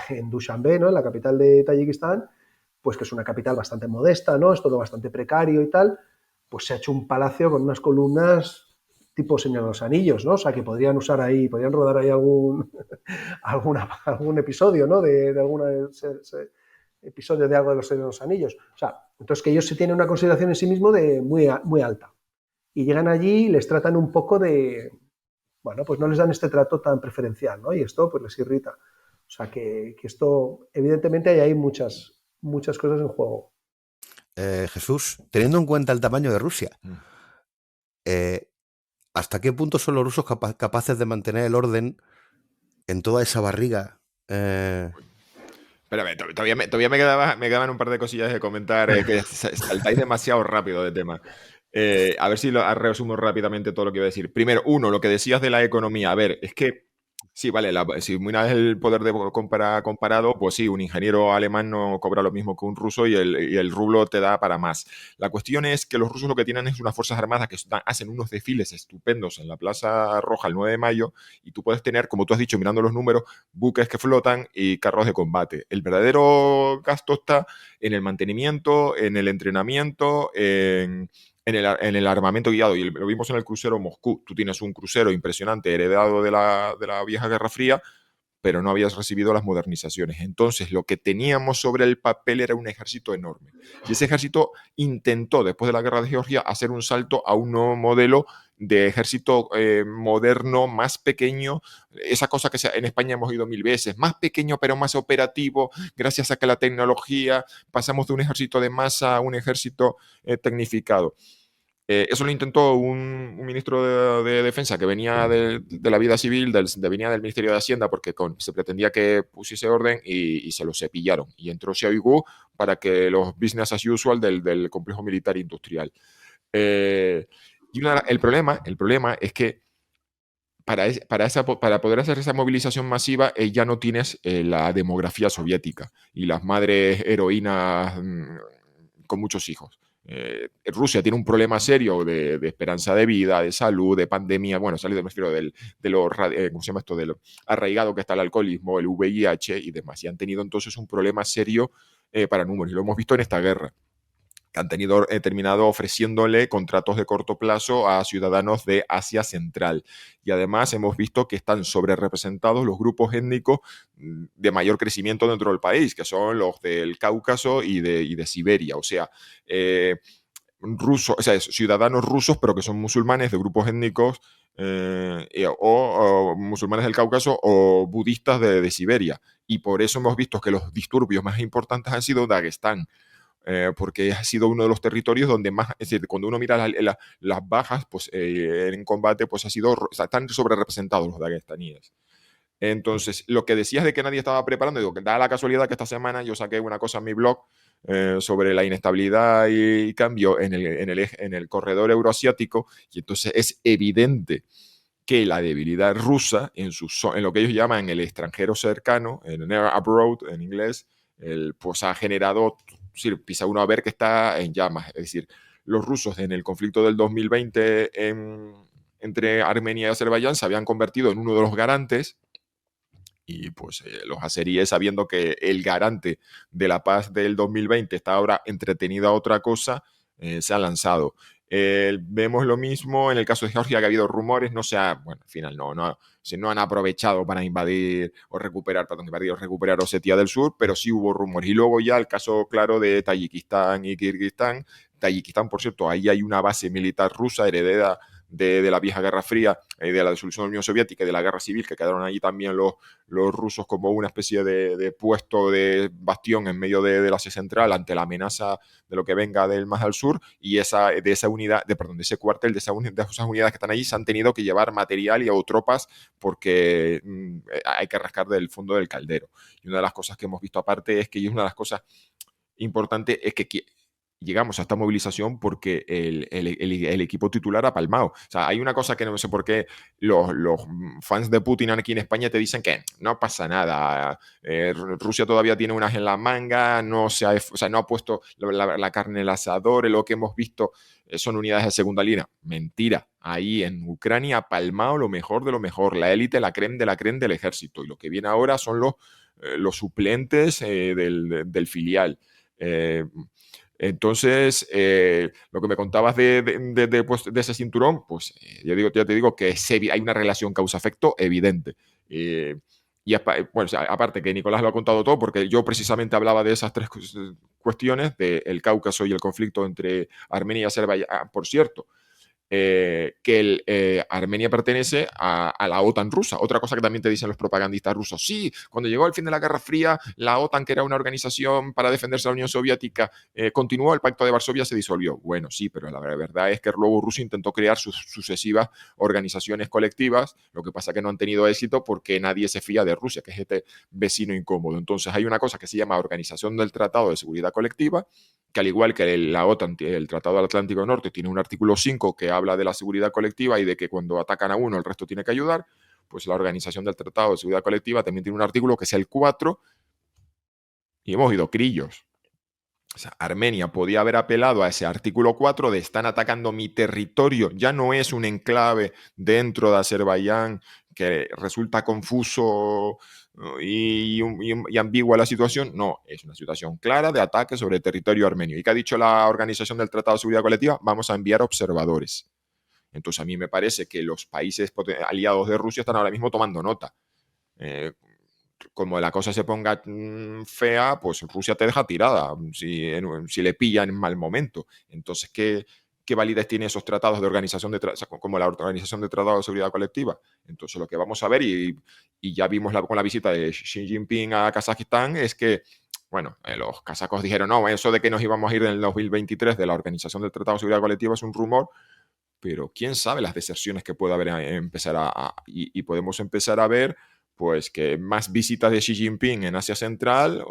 en Dushanbe, ¿no? En la capital de Tayikistán, pues que es una capital bastante modesta, ¿no? Es todo bastante precario y tal, pues se ha hecho un palacio con unas columnas tipo Señor de los Anillos, ¿no? O sea, que podrían usar ahí, podrían rodar ahí algún episodio, ¿no? De algún episodio de algo de los Señor de los Anillos. O sea, entonces que ellos se tienen una consideración en sí mismo de muy alta. Y llegan allí y les tratan un poco de, bueno, pues no les dan este trato tan preferencial, ¿no? Y esto pues les irrita. O sea, que esto, evidentemente, hay muchas cosas en juego. Jesús, teniendo en cuenta el tamaño de Rusia, ¿hasta qué punto son los rusos capaces de mantener el orden en toda esa barriga? Espérame, todavía me quedaban un par de cosillas de comentar, que saltáis demasiado rápido de tema. A ver si resumo rápidamente todo lo que iba a decir. Primero, lo que decías de la economía. A ver, es que sí, vale, si una vez el poder de comparado, pues sí, un ingeniero alemán no cobra lo mismo que un ruso y el rublo te da para más. La cuestión es que los rusos lo que tienen es unas fuerzas armadas que hacen unos desfiles estupendos en la Plaza Roja el 9 de mayo y tú puedes tener, como tú has dicho, mirando los números, buques que flotan y carros de combate. El verdadero gasto está en el mantenimiento, en el entrenamiento, en el armamento guiado, y lo vimos en el crucero Moscú. Tú tienes un crucero impresionante heredado de la vieja Guerra Fría, pero no habías recibido las modernizaciones. Entonces, lo que teníamos sobre el papel era un ejército enorme. Y ese ejército intentó, después de la Guerra de Georgia, hacer un salto a un nuevo modelo de ejército moderno, más pequeño, esa cosa que en España hemos oído 1000 veces, más pequeño pero más operativo, gracias a que la tecnología, pasamos de un ejército de masa a un ejército tecnificado. Eso lo intentó un ministro de Defensa que venía de la vida civil, venía del Ministerio de Hacienda, porque se pretendía que pusiese orden y se lo cepillaron. Y entró Shoigu para que los business as usual del complejo militar industrial. El problema es que para poder hacer esa movilización masiva ya no tienes la demografía soviética y las madres heroínas con muchos hijos. Rusia tiene un problema serio de esperanza de vida, de salud, de pandemia, bueno, me refiero de lo ¿cómo se llama esto? De lo arraigado que está el alcoholismo, el VIH y demás. Y han tenido entonces un problema serio para números, y lo hemos visto en esta guerra. que han terminado ofreciéndole contratos de corto plazo a ciudadanos de Asia Central. Y además hemos visto que están sobre-representados los grupos étnicos de mayor crecimiento dentro del país, que son los del Cáucaso y de Siberia. O sea, rusos, o sea, ciudadanos rusos, pero que son musulmanes de grupos étnicos o musulmanes del Cáucaso o budistas de Siberia. Y por eso hemos visto que los disturbios más importantes han sido Dagestán, porque ha sido uno de los territorios donde más, es decir, cuando uno mira las bajas pues, en combate, pues están sobre representados los dagestaníes. Entonces, lo que decías de que nadie estaba preparando, digo, que da la casualidad que esta semana yo saqué una cosa en mi blog sobre la inestabilidad y cambio en el corredor euroasiático, y entonces es evidente que la debilidad rusa en lo que ellos llaman el extranjero cercano, en near abroad en inglés, pues ha generado, sí, empieza uno a ver que está en llamas. Es decir, los rusos en el conflicto del 2020 entre Armenia y Azerbaiyán se habían convertido en uno de los garantes, y pues los azeríes, sabiendo que el garante de la paz del 2020 está ahora entretenido a otra cosa, se han lanzado. Vemos lo mismo en el caso de Georgia, que ha habido rumores, bueno, al final no han aprovechado para invadir o recuperar Osetia del Sur, pero sí hubo rumores. Y luego ya el caso claro de Tayikistán y Kirguistán. Tayikistán, por cierto, ahí hay una base militar rusa heredera de la vieja Guerra Fría, de la disolución de la Unión Soviética y de la Guerra Civil, que quedaron allí también los rusos como una especie de puesto de bastión en medio de Asia Central ante la amenaza de lo que venga del más al sur, y de ese cuartel, de esas unidades que están allí, se han tenido que llevar material o tropas porque hay que rascar del fondo del caldero. Y una de las cosas que hemos visto aparte es que, y una de las cosas importantes, es que llegamos a esta movilización porque el equipo titular ha palmado. O sea, hay una cosa que no sé por qué los fans de Putin aquí en España te dicen que no pasa nada. Rusia todavía tiene unas en la manga, no ha puesto la carne en el asador, lo que hemos visto son unidades de segunda línea. Mentira. Ahí en Ucrania ha palmado lo mejor de lo mejor, la élite, la creme de la creme del ejército. Y lo que viene ahora son los suplentes del filial. Entonces, lo que me contabas pues, de ese cinturón, pues ya te digo que hay una relación causa-efecto evidente. Bueno, aparte que Nicolás lo ha contado todo, porque yo precisamente hablaba de esas tres cuestiones, del Cáucaso y el conflicto entre Armenia y Azerbaiyán. Por cierto, que Armenia pertenece a la OTAN rusa. Otra cosa que también te dicen los propagandistas rusos. Sí, cuando llegó el fin de la Guerra Fría, la OTAN, que era una organización para defenderse de la Unión Soviética, continuó, el Pacto de Varsovia se disolvió. Bueno, sí, pero la verdad es que luego Rusia intentó crear sus sucesivas organizaciones colectivas. Lo que pasa es que no han tenido éxito porque nadie se fía de Rusia, que es este vecino incómodo. Entonces hay una cosa que se llama Organización del Tratado de Seguridad Colectiva, que al igual que la OTAN, el Tratado del Atlántico Norte, tiene un artículo 5 que habla de la seguridad colectiva y de que cuando atacan a uno el resto tiene que ayudar, pues la Organización del Tratado de Seguridad Colectiva también tiene un artículo que es el 4, y hemos ido crillos. O sea, Armenia podía haber apelado a ese artículo 4 de están atacando mi territorio, ya no es un enclave dentro de Azerbaiyán, que resulta confuso y ambigua la situación. No, es una situación clara de ataque sobre el territorio armenio. ¿Y qué ha dicho la Organización del Tratado de Seguridad Colectiva? Vamos a enviar observadores. Entonces a mí me parece que los países aliados de Rusia están ahora mismo tomando nota. Como la cosa se ponga fea, pues Rusia te deja tirada si le pillan en mal momento. Entonces, ¿qué validez tiene esos tratados de organización como la Organización de Tratado de Seguridad Colectiva? Entonces, lo que vamos a ver, y ya vimos con la visita de Xi Jinping a Kazajistán, es que, bueno, los kazajos dijeron, no, eso de que nos íbamos a ir en el 2023 de la Organización del Tratado de Seguridad Colectiva es un rumor, pero quién sabe las deserciones que puede haber y podemos empezar a ver pues que más visitas de Xi Jinping en Asia Central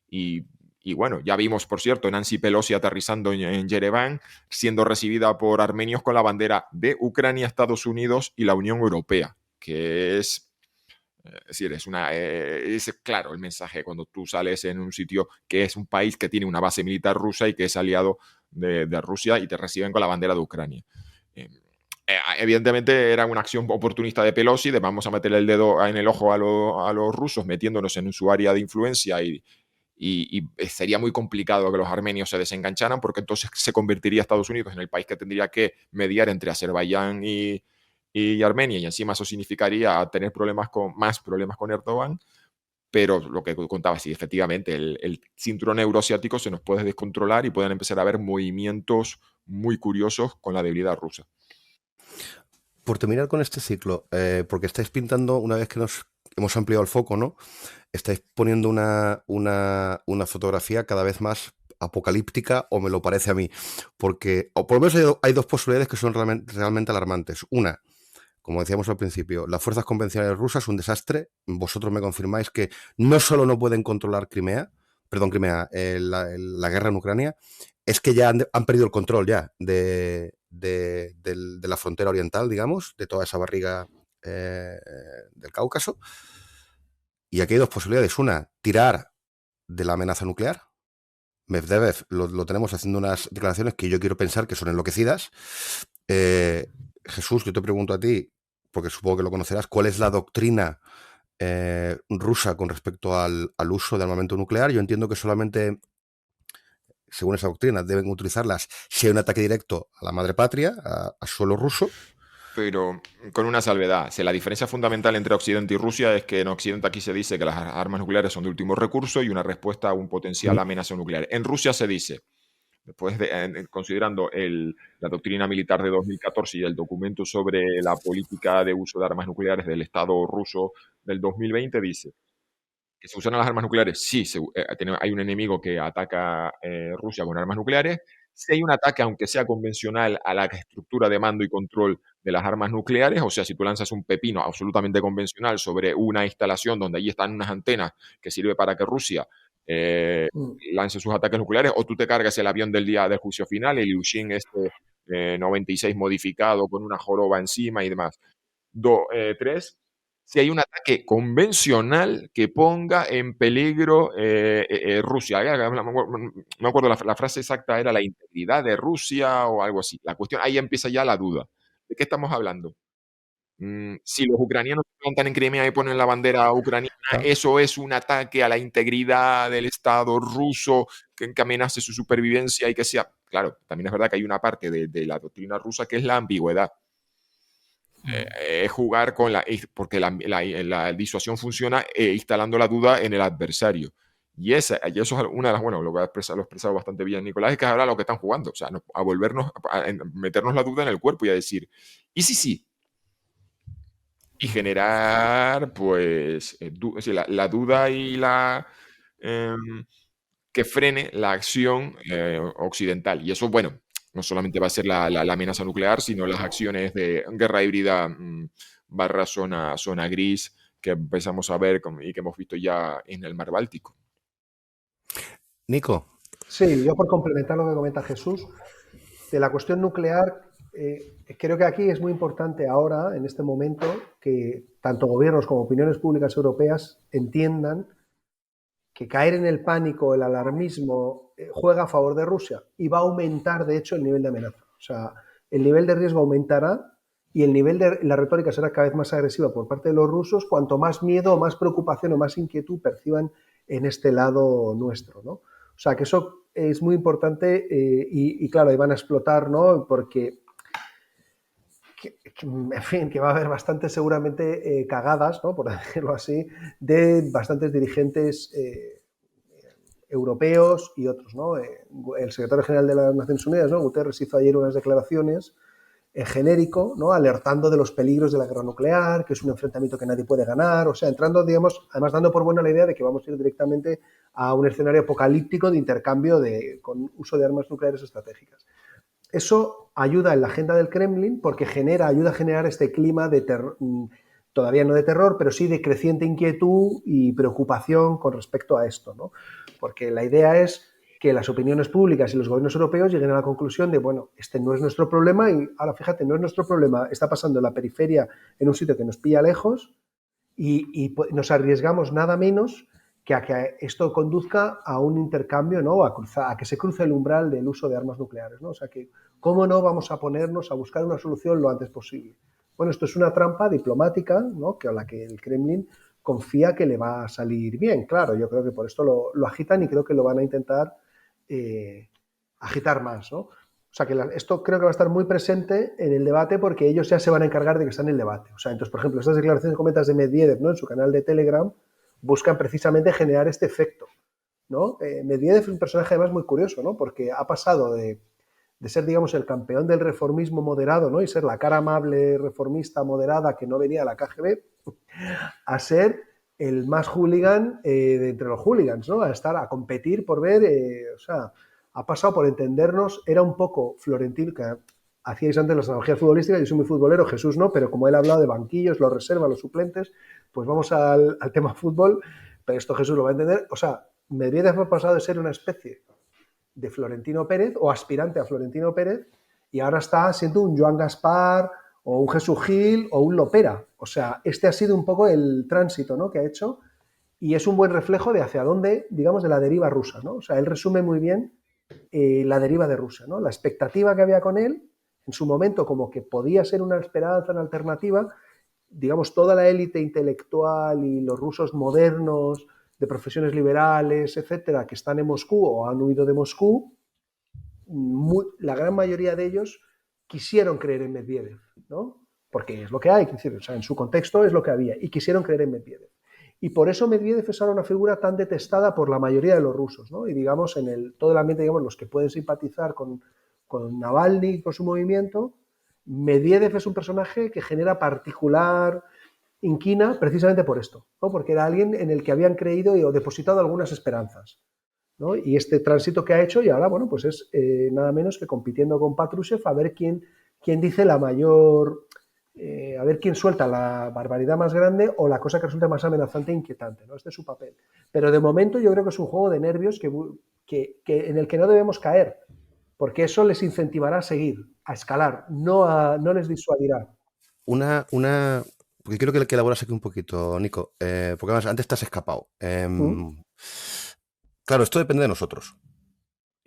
y bueno, ya vimos, por cierto, Nancy Pelosi aterrizando en Yerevan, siendo recibida por armenios con la bandera de Ucrania, Estados Unidos y la Unión Europea, que es decir, es claro el mensaje cuando tú sales en un sitio que es un país que tiene una base militar rusa y que es aliado de Rusia, y te reciben con la bandera de Ucrania. Evidentemente era una acción oportunista de Pelosi, de vamos a meter el dedo en el ojo a los rusos, metiéndonos en su área de influencia y y sería muy complicado que los armenios se desengancharan, porque entonces se convertiría Estados Unidos en el país que tendría que mediar entre Azerbaiyán y Armenia, y encima eso significaría tener más problemas con Erdogan. Pero lo que contaba, sí, efectivamente, el cinturón euroasiático se nos puede descontrolar y pueden empezar a haber movimientos muy curiosos con la debilidad rusa. Por terminar con este ciclo, porque estáis pintando, una vez que nos hemos ampliado el foco, ¿no? Estáis poniendo una fotografía cada vez más apocalíptica, o me lo parece a mí, porque, o por lo menos hay dos posibilidades que son realmente alarmantes. Una, como decíamos al principio, las fuerzas convencionales rusas, un desastre. Vosotros me confirmáis que no solo no pueden controlar Crimea, la guerra en Ucrania, es que ya han perdido el control ya de la frontera oriental, digamos, de toda esa barriga del Cáucaso. Y aquí hay dos posibilidades. Una, tirar de la amenaza nuclear. Medvedev lo tenemos haciendo unas declaraciones que yo quiero pensar que son enloquecidas. Jesús, yo te pregunto a ti, porque supongo que lo conocerás, ¿cuál es la doctrina rusa con respecto al uso de armamento nuclear? Yo entiendo que solamente, según esa doctrina, deben utilizarlas si hay un ataque directo a la madre patria, a suelo ruso. Pero con una salvedad. Si la diferencia fundamental entre Occidente y Rusia es que en Occidente aquí se dice que las armas nucleares son de último recurso y una respuesta a un potencial amenaza nuclear. En Rusia se dice, después considerando la doctrina militar de 2014 y el documento sobre la política de uso de armas nucleares del Estado ruso del 2020, dice que se usan las armas nucleares. Sí, hay un enemigo que ataca Rusia con armas nucleares. Si hay un ataque, aunque sea convencional, a la estructura de mando y control de las armas nucleares, o sea, si tú lanzas un pepino absolutamente convencional sobre una instalación donde allí están unas antenas que sirve para que Rusia lance sus ataques nucleares, o tú te cargas el avión del día del juicio final, el Ilyushin 96 modificado con una joroba encima y demás. Tres, si hay un ataque convencional que ponga en peligro Rusia. No me acuerdo, la frase exacta era la integridad de Rusia o algo así. La cuestión, ahí empieza ya la duda. ¿De qué estamos hablando? Si los ucranianos se plantan en Crimea y ponen la bandera ucraniana, ¿eso es un ataque a la integridad del Estado ruso que amenace su supervivencia y que sea? Claro, también es verdad que hay una parte de la doctrina rusa que es la ambigüedad. Es jugar con porque la disuasión funciona instalando la duda en el adversario. Y eso es una de las, bueno, lo he expresado bastante bien Nicolás, es que es ahora lo que están jugando, o sea, a volvernos, a meternos la duda en el cuerpo y a decir, ¿y si sí? Y generar, pues, la duda y que frene la acción occidental. Y eso, bueno, no solamente va a ser la amenaza nuclear, sino las acciones de guerra híbrida barra zona gris que empezamos a ver y que hemos visto ya en el mar Báltico. Nico. Sí, yo por complementar lo que comenta Jesús, de la cuestión nuclear, creo que aquí es muy importante ahora, en este momento, que tanto gobiernos como opiniones públicas europeas entiendan que caer en el pánico, el alarmismo, juega a favor de Rusia y va a aumentar, de hecho, el nivel de amenaza. O sea, el nivel de riesgo aumentará y el nivel de la retórica será cada vez más agresiva por parte de los rusos, cuanto más miedo, más preocupación o más inquietud perciban en este lado nuestro, ¿no? O sea, que eso es muy importante y claro, ahí van a explotar, ¿no? Porque en fin, que va a haber bastantes seguramente cagadas, ¿no? Por decirlo así, de bastantes dirigentes europeos y otros, ¿no? El secretario general de las Naciones Unidas, ¿no? Guterres, hizo ayer unas declaraciones en genérico, ¿no? Alertando de los peligros de la guerra nuclear, que es un enfrentamiento que nadie puede ganar, o sea, entrando, digamos, además dando por buena la idea de que vamos a ir directamente a un escenario apocalíptico de intercambio con uso de armas nucleares estratégicas. Eso ayuda en la agenda del Kremlin porque ayuda a generar este clima de terror, todavía no de terror, pero sí de creciente inquietud y preocupación con respecto a esto, ¿no? Porque la idea es que las opiniones públicas y los gobiernos europeos lleguen a la conclusión de, bueno, este no es nuestro problema y ahora fíjate, no es nuestro problema, está pasando en la periferia, en un sitio que nos pilla lejos y nos arriesgamos nada menos que a que esto conduzca a un intercambio, ¿no? A que se cruce el umbral del uso de armas nucleares, ¿no? O sea que, ¿cómo no vamos a ponernos a buscar una solución lo antes posible? Bueno, esto es una trampa diplomática, ¿no? Que a la que el Kremlin confía que le va a salir bien. Claro, yo creo que por esto lo agitan y creo que lo van a intentar agitar más, ¿no? O sea, que esto creo que va a estar muy presente en el debate porque ellos ya se van a encargar de que está en el debate. O sea, entonces, por ejemplo, estas declaraciones que comentas de Medvedev, ¿no? En su canal de Telegram, buscan precisamente generar este efecto, ¿no? Medvedev es un personaje además muy curioso, ¿no? Porque ha pasado de ser, digamos, el campeón del reformismo moderado, ¿no? Y ser la cara amable reformista moderada que no venía a la KGB, a ser el más hooligan de entre los hooligans, ¿no? A competir por ver, o sea, ha pasado por entendernos, era un poco Florentino, que hacíais antes las analogías futbolísticas, yo soy muy futbolero, Jesús no, pero como él ha hablado de banquillos, los reservas, los suplentes, pues vamos al tema fútbol, pero esto Jesús lo va a entender, o sea, Medvedev ha pasado de ser una especie de Florentino Pérez o aspirante a Florentino Pérez y ahora está siendo un Joan Gaspar o un Jesús Gil o un Lopera. O sea, este ha sido un poco el tránsito, ¿no?, que ha hecho y es un buen reflejo de hacia dónde, digamos, de la deriva rusa, ¿no? O sea, él resume muy bien la deriva de Rusia, ¿no? La expectativa que había con él en su momento como que podía ser una esperanza, una alternativa, digamos, toda la élite intelectual y los rusos modernos de profesiones liberales, etcétera, que están en Moscú o han huido de Moscú, la gran mayoría de ellos quisieron creer en Medvedev, ¿no? Porque es lo que hay, o sea, en su contexto es lo que había, y quisieron creer en Medvedev. Y por eso Medvedev es ahora una figura tan detestada por la mayoría de los rusos, ¿no? Y digamos, en todo el ambiente, digamos, los que pueden simpatizar con Navalny, con su movimiento, Medvedev es un personaje que genera particular inquina precisamente por esto, ¿no? Porque era alguien en el que habían creído o depositado algunas esperanzas, ¿no? Y este tránsito que ha hecho y ahora, bueno, pues es nada menos que compitiendo con Patrushev a ver quién dice la mayor, a ver quién suelta la barbaridad más grande o la cosa que resulta más amenazante e inquietante, ¿no? Este es su papel. Pero de momento yo creo que es un juego de nervios en el que no debemos caer, porque eso les incentivará a seguir, a escalar, no les disuadirá. Porque quiero que elaboras aquí un poquito, Nico, porque además antes te has escapado. Claro, esto depende de nosotros.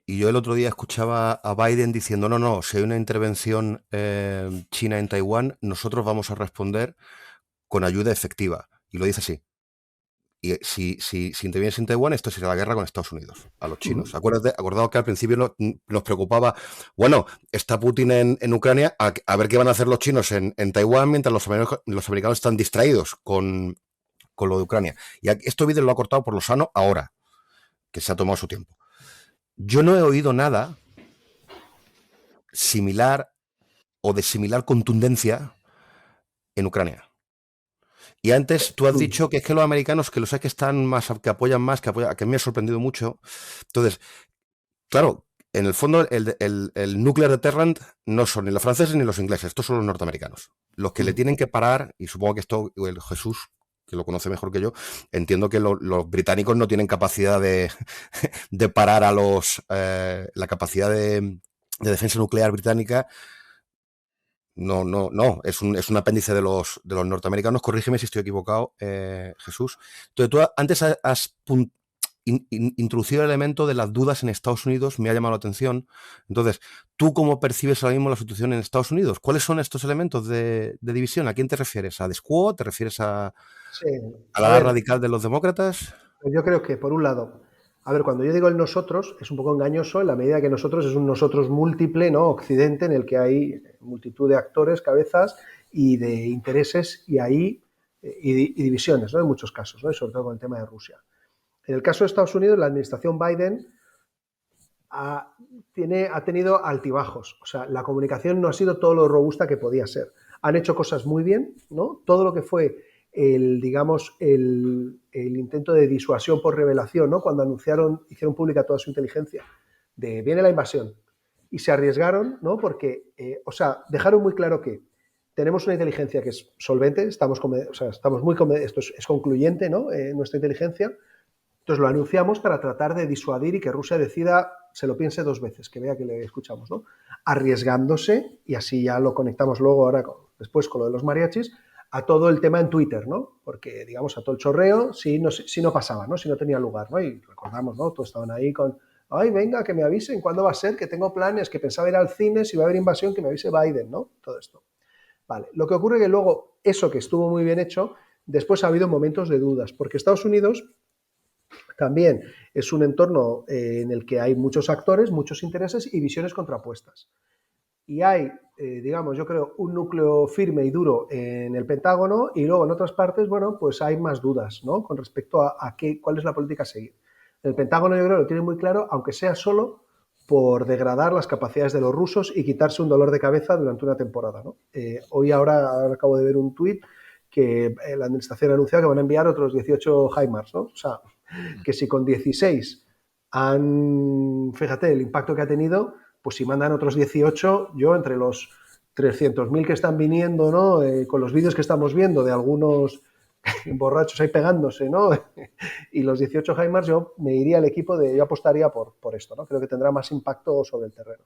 Y yo el otro día escuchaba a Biden diciendo, no, si hay una intervención china en Taiwán, nosotros vamos a responder con ayuda efectiva. Y lo dice así. Y si intervienes en Taiwán, esto será la guerra con Estados Unidos, a los chinos. Acordaos que al principio nos preocupaba, bueno, está Putin en Ucrania, a ver qué van a hacer los chinos en Taiwán mientras los americanos están distraídos con lo de Ucrania. Y esto Biden lo ha cortado por lo sano ahora, que se ha tomado su tiempo. Yo no he oído nada similar o de similar contundencia en Ucrania. Y antes tú has dicho que es que los americanos, que los hay que están más, que apoyan más, que a mí me ha sorprendido mucho. Entonces, claro, en el fondo el nuclear deterrent no son ni los franceses ni los ingleses, estos son los norteamericanos. Los que le tienen que parar, y supongo que esto el Jesús, que lo conoce mejor que yo, entiendo que los británicos no tienen capacidad de parar a la capacidad de defensa nuclear británica. No, es un apéndice de los norteamericanos. Corrígeme si estoy equivocado, Jesús. Entonces, tú antes has introducido el elemento de las dudas en Estados Unidos, me ha llamado la atención. Entonces, ¿tú cómo percibes ahora mismo la situación en Estados Unidos? ¿Cuáles son estos elementos de división? ¿A quién te refieres? ¿A The Squad? ¿Te refieres a la radical de los demócratas? Yo creo que, por un lado, a ver, cuando yo digo el nosotros, es un poco engañoso en la medida que nosotros es un nosotros múltiple, ¿no? Occidente, en el que hay multitud de actores, cabezas y de intereses y divisiones, ¿no? En muchos casos, ¿no? Y sobre todo con el tema de Rusia. En el caso de Estados Unidos, la administración Biden ha tenido altibajos. O sea, la comunicación no ha sido todo lo robusta que podía ser. Han hecho cosas muy bien, ¿no? Todo lo que fue el intento de disuasión por revelación, ¿no? Cuando hicieron pública toda su inteligencia, viene la invasión, y se arriesgaron, ¿no? Porque, dejaron muy claro que tenemos una inteligencia que es solvente, estamos muy esto es concluyente, ¿no? Nuestra inteligencia. Entonces lo anunciamos para tratar de disuadir y que Rusia decida, se lo piense dos veces, que vea que le escuchamos, ¿no? Arriesgándose, y así ya lo conectamos luego ahora después con lo de los mariachis, a todo el tema en Twitter, ¿no? Porque, digamos, a todo el chorreo, si no pasaba, ¿no? Si no tenía lugar, ¿no? Y recordamos, ¿no? Todos estaban ahí con, ay, venga, que me avisen, ¿cuándo va a ser? Que tengo planes, que pensaba ir al cine, si va a haber invasión, que me avise Biden, ¿no? Todo esto. Vale, lo que ocurre es que luego, eso que estuvo muy bien hecho, Después ha habido momentos de dudas, porque Estados Unidos también es un entorno en el que hay muchos actores, muchos intereses y visiones contrapuestas. Y hay, digamos, yo creo, un núcleo firme y duro en el Pentágono y luego en otras partes, bueno, pues hay más dudas, ¿no? Con respecto a cuál es la política a seguir. El Pentágono yo creo que lo tiene muy claro, aunque sea solo por degradar las capacidades de los rusos y quitarse un dolor de cabeza durante una temporada, ¿no? Hoy ahora acabo de ver un tuit que la administración ha anunciado que van a enviar otros 18 HIMARS, ¿no? O sea, que si con 16 fíjate el impacto que ha tenido, pues si mandan otros 18, yo entre los 300.000 que están viniendo, ¿no? Con los vídeos que estamos viendo de algunos borrachos ahí pegándose, ¿no? Y los 18 HIMARS, yo me iría al equipo yo apostaría por esto, ¿no? Creo que tendrá más impacto sobre el terreno.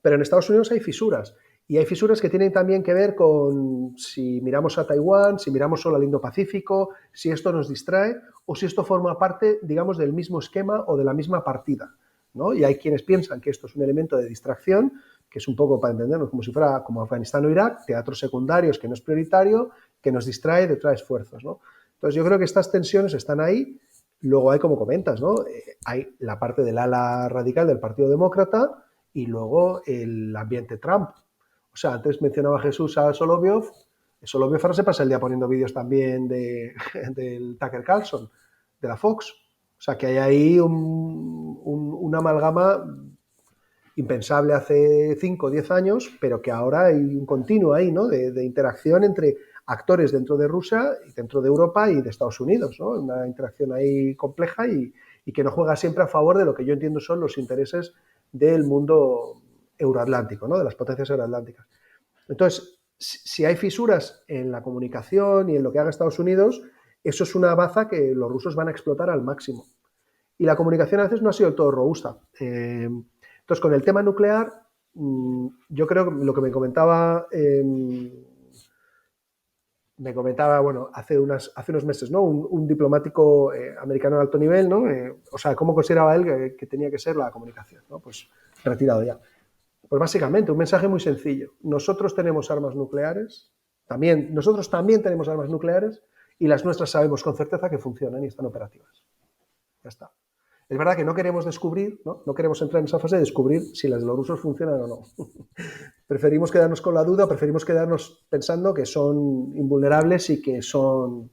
Pero en Estados Unidos hay fisuras, y hay fisuras que tienen también que ver con si miramos a Taiwán, si miramos solo al Indo-Pacífico, si esto nos distrae o si esto forma parte, digamos, del mismo esquema o de la misma partida, ¿no? Y hay quienes piensan que esto es un elemento de distracción, que es un poco para entendernos como si fuera como Afganistán o Irak, teatros secundarios que no es prioritario, que nos distrae de otros esfuerzos, ¿no? Entonces yo creo que estas tensiones están ahí. Luego hay, como comentas, ¿no? Hay la parte del ala radical del Partido Demócrata y luego el ambiente Trump. O sea, antes mencionaba Jesús a Solovyov. Solovyov ahora se pasa el día poniendo vídeos también del Tucker Carlson, de la Fox. O sea, que hay ahí una amalgama impensable hace 5 o 10 años, pero que ahora hay un continuo ahí, ¿no? De interacción entre actores dentro de Rusia, dentro de Europa y de Estados Unidos, ¿no? Una interacción ahí compleja y que no juega siempre a favor de lo que yo entiendo son los intereses del mundo euroatlántico, ¿no? De las potencias euroatlánticas. Entonces, si hay fisuras en la comunicación y en lo que haga Estados Unidos, eso es una baza que los rusos van a explotar al máximo. Y la comunicación a veces no ha sido del todo robusta. Entonces, con el tema nuclear, yo creo que lo que me comentaba, bueno, hace unos meses, ¿no? Un diplomático americano de alto nivel, ¿no? O sea, ¿cómo consideraba él que tenía que ser la comunicación? ¿No? Pues retirado ya. Pues básicamente, un mensaje muy sencillo. Nosotros tenemos armas nucleares, nosotros también tenemos armas nucleares y las nuestras sabemos con certeza que funcionan y están operativas. Ya está. Es verdad que no queremos descubrir, no queremos entrar en esa fase de descubrir si las de los rusos funcionan o no. Preferimos quedarnos con la duda, preferimos quedarnos pensando que son invulnerables y que son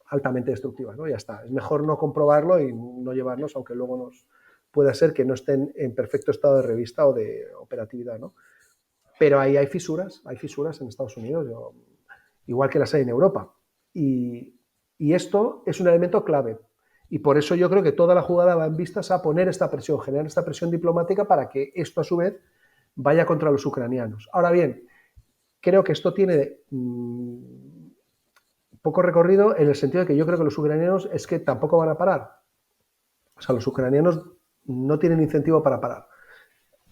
altamente destructivas, ¿no? Ya está. Es mejor no comprobarlo y no llevarnos, aunque luego nos pueda ser que no estén en perfecto estado de revista o de operatividad, ¿no? Pero ahí hay fisuras en Estados Unidos, igual que las hay en Europa. Y esto es un elemento clave. Y por eso yo creo que toda la jugada va en vistas a poner esta presión, generar esta presión diplomática para que esto a su vez vaya contra los ucranianos. Ahora bien, creo que esto tiene poco recorrido en el sentido de que yo creo que los ucranianos es que tampoco van a parar. O sea, los ucranianos no tienen incentivo para parar.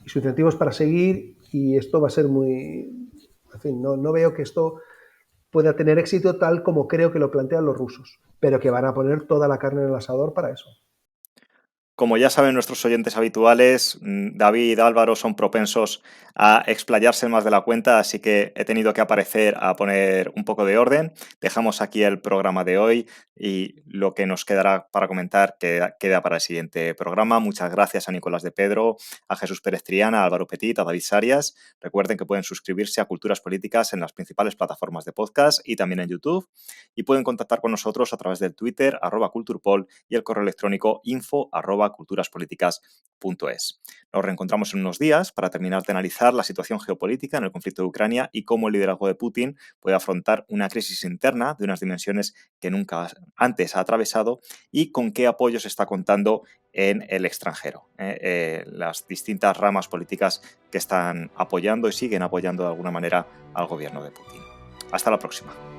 Y su incentivo es para seguir y esto va a ser muy... En fin, no veo que esto pueda tener éxito tal como creo que lo plantean los rusos, pero que van a poner toda la carne en el asador para eso. Como ya saben nuestros oyentes habituales, David y Álvaro son propensos a explayarse más de la cuenta, así que he tenido que aparecer a poner un poco de orden. Dejamos aquí el programa de hoy y lo que nos quedará para comentar queda para el siguiente programa. Muchas gracias a Nicolás de Pedro, a Jesús Pérez Triana, a Álvaro Petit, a David Sarias. Recuerden que pueden suscribirse a Culturas Políticas en las principales plataformas de podcast y también en YouTube. Y pueden contactar con nosotros a través del Twitter, @culturpol, y el correo electrónico info@culturaspoliticas.es. Nos reencontramos en unos días para terminar de analizar la situación geopolítica en el conflicto de Ucrania y cómo el liderazgo de Putin puede afrontar una crisis interna de unas dimensiones que nunca antes ha atravesado y con qué apoyos está contando en el extranjero. Las distintas ramas políticas que están apoyando y siguen apoyando de alguna manera al gobierno de Putin. Hasta la próxima.